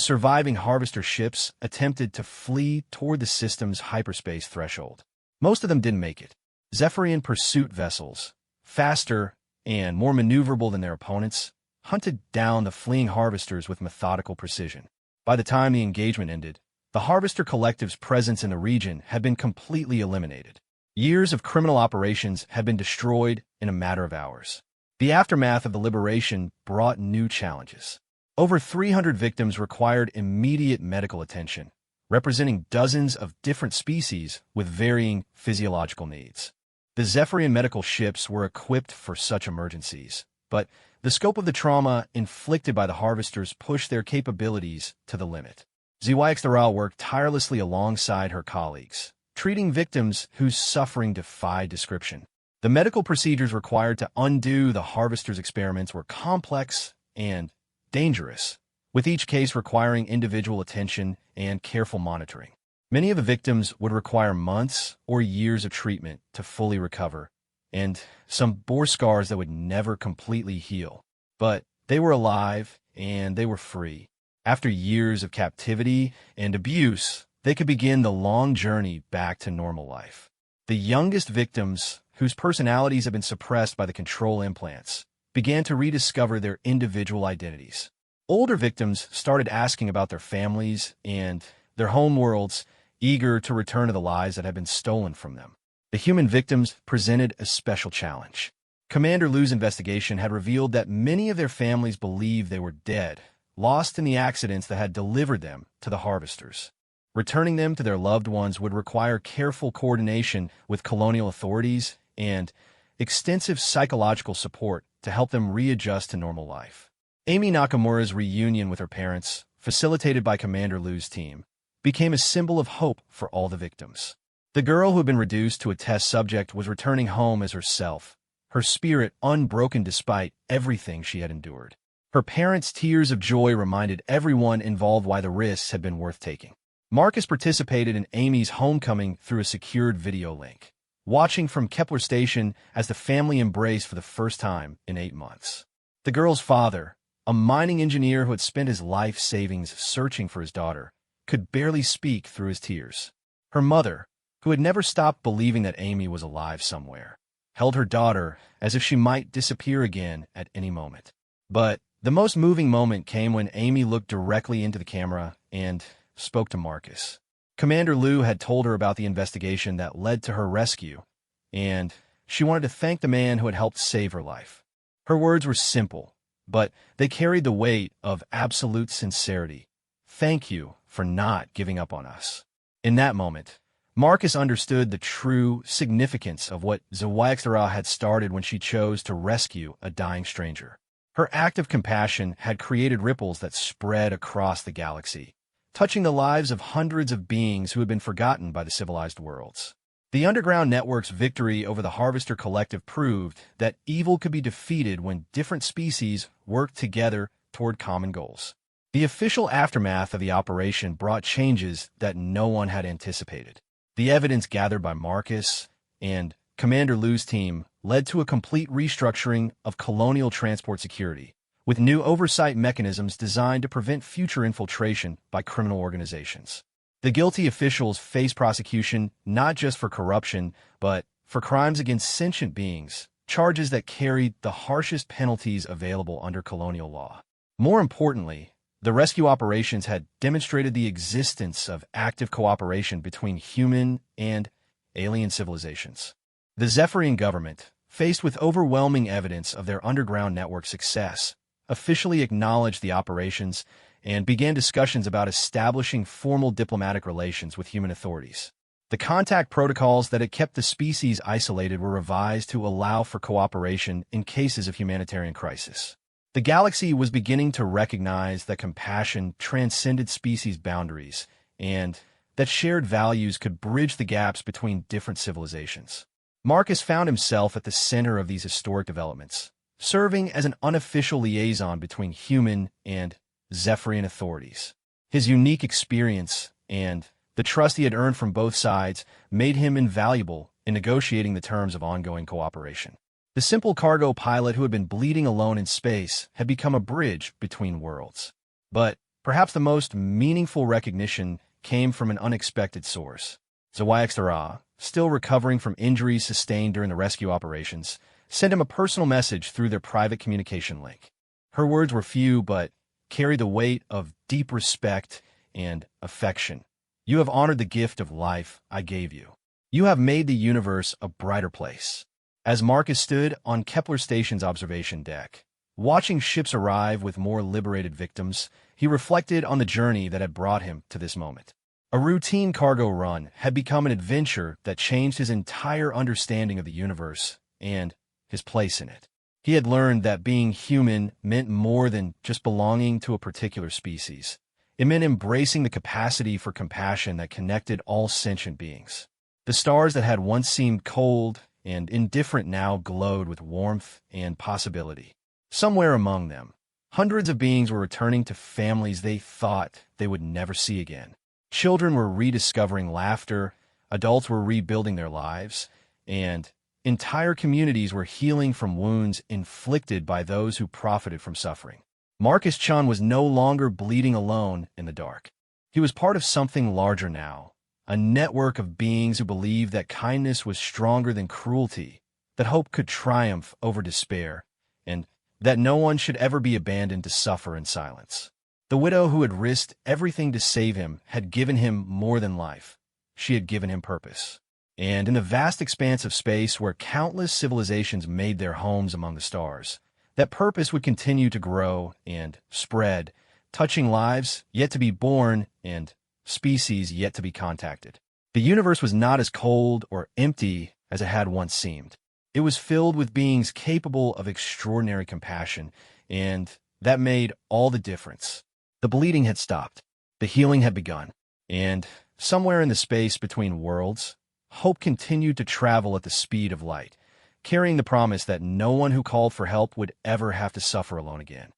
surviving Harvester ships attempted to flee toward the system's hyperspace threshold. Most of them didn't make it. Zephyrian pursuit vessels, faster and more maneuverable than their opponents, hunted down the fleeing Harvesters with methodical precision. By the time the engagement ended, the Harvester Collective's presence in the region had been completely eliminated. Years of criminal operations had been destroyed in a matter of hours. The aftermath of the liberation brought new challenges. Over 300 victims required immediate medical attention, representing dozens of different species with varying physiological needs. The Zephyrian medical ships were equipped for such emergencies, but the scope of the trauma inflicted by the Harvesters pushed their capabilities to the limit. HFY worked tirelessly alongside her colleagues, treating victims whose suffering defied description. The medical procedures required to undo the Harvesters' experiments were complex and dangerous, with each case requiring individual attention and careful monitoring. Many of the victims would require months or years of treatment to fully recover, and some bore scars that would never completely heal. But they were alive, and they were free. After years of captivity and abuse, they could begin the long journey back to normal life. The youngest victims, whose personalities had been suppressed by the control implants, began to rediscover their individual identities. Older victims started asking about their families and their home worlds, eager to return to the lives that had been stolen from them. The human victims presented a special challenge. Commander Liu's investigation had revealed that many of their families believed they were dead, lost in the accidents that had delivered them to the Harvesters. Returning them to their loved ones would require careful coordination with colonial authorities and extensive psychological support to help them readjust to normal life. Amy Nakamura's reunion with her parents, facilitated by Commander Liu's team, became a symbol of hope for all the victims. The girl who had been reduced to a test subject was returning home as herself, her spirit unbroken despite everything she had endured. Her parents' tears of joy reminded everyone involved why the risks had been worth taking. Marcus participated in Amy's homecoming through a secured video link, watching from Kepler Station as the family embraced for the first time in 8 months. The girl's father, a mining engineer who had spent his life savings searching for his daughter, could barely speak through his tears. Her mother, who had never stopped believing that Amy was alive somewhere, held her daughter as if she might disappear again at any moment. But the most moving moment came when Amy looked directly into the camera and spoke to Marcus. Commander Liu had told her about the investigation that led to her rescue, and she wanted to thank the man who had helped save her life. Her words were simple, but they carried the weight of absolute sincerity. Thank you for not giving up on us. In that moment, Marcus understood the true significance of what HFY had started when she chose to rescue a dying stranger. Her act of compassion had created ripples that spread across the galaxy, touching the lives of hundreds of beings who had been forgotten by the civilized worlds. The Underground Network's victory over the Harvester Collective proved that evil could be defeated when different species worked together toward common goals. The official aftermath of the operation brought changes that no one had anticipated. The evidence gathered by Marcus and Commander Liu's team led to a complete restructuring of colonial transport security, with new oversight mechanisms designed to prevent future infiltration by criminal organizations. The guilty officials faced prosecution not just for corruption, but for crimes against sentient beings, charges that carried the harshest penalties available under colonial law. More importantly, the rescue operations had demonstrated the existence of active cooperation between human and alien civilizations. The Zephyrian government, faced with overwhelming evidence of their underground network success, officially acknowledged the operations and began discussions about establishing formal diplomatic relations with human authorities. The contact protocols that had kept the species isolated were revised to allow for cooperation in cases of humanitarian crisis. The galaxy was beginning to recognize that compassion transcended species boundaries and that shared values could bridge the gaps between different civilizations. Marcus found himself at the center of these historic developments, serving as an unofficial liaison between human and Zephyrian authorities. His unique experience and the trust he had earned from both sides made him invaluable in negotiating the terms of ongoing cooperation. The simple cargo pilot who had been bleeding alone in space had become a bridge between worlds. But perhaps the most meaningful recognition came from an unexpected source. HFY, still recovering from injuries sustained during the rescue operations, sent him a personal message through their private communication link. Her words were few, but carried the weight of deep respect and affection. "You have honored the gift of life I gave you. You have made the universe a brighter place." As Marcus stood on Kepler Station's observation deck, watching ships arrive with more liberated victims, he reflected on the journey that had brought him to this moment. A routine cargo run had become an adventure that changed his entire understanding of the universe and his place in it. He had learned that being human meant more than just belonging to a particular species. It meant embracing the capacity for compassion that connected all sentient beings. The stars that had once seemed cold and indifferent now glowed with warmth and possibility. Somewhere among them, hundreds of beings were returning to families they thought they would never see again. Children were rediscovering laughter, adults were rebuilding their lives, and entire communities were healing from wounds inflicted by those who profited from suffering. Marcus Chun was no longer bleeding alone in the dark. He was part of something larger now, a network of beings who believed that kindness was stronger than cruelty, that hope could triumph over despair, and that no one should ever be abandoned to suffer in silence. The widow who had risked everything to save him had given him more than life. She had given him purpose. And in the vast expanse of space where countless civilizations made their homes among the stars, that purpose would continue to grow and spread, touching lives yet to be born and species yet to be contacted. The universe was not as cold or empty as it had once seemed. It was filled with beings capable of extraordinary compassion, and that made all the difference. The bleeding had stopped, the healing had begun, and somewhere in the space between worlds, hope continued to travel at the speed of light, carrying the promise that no one who called for help would ever have to suffer alone again.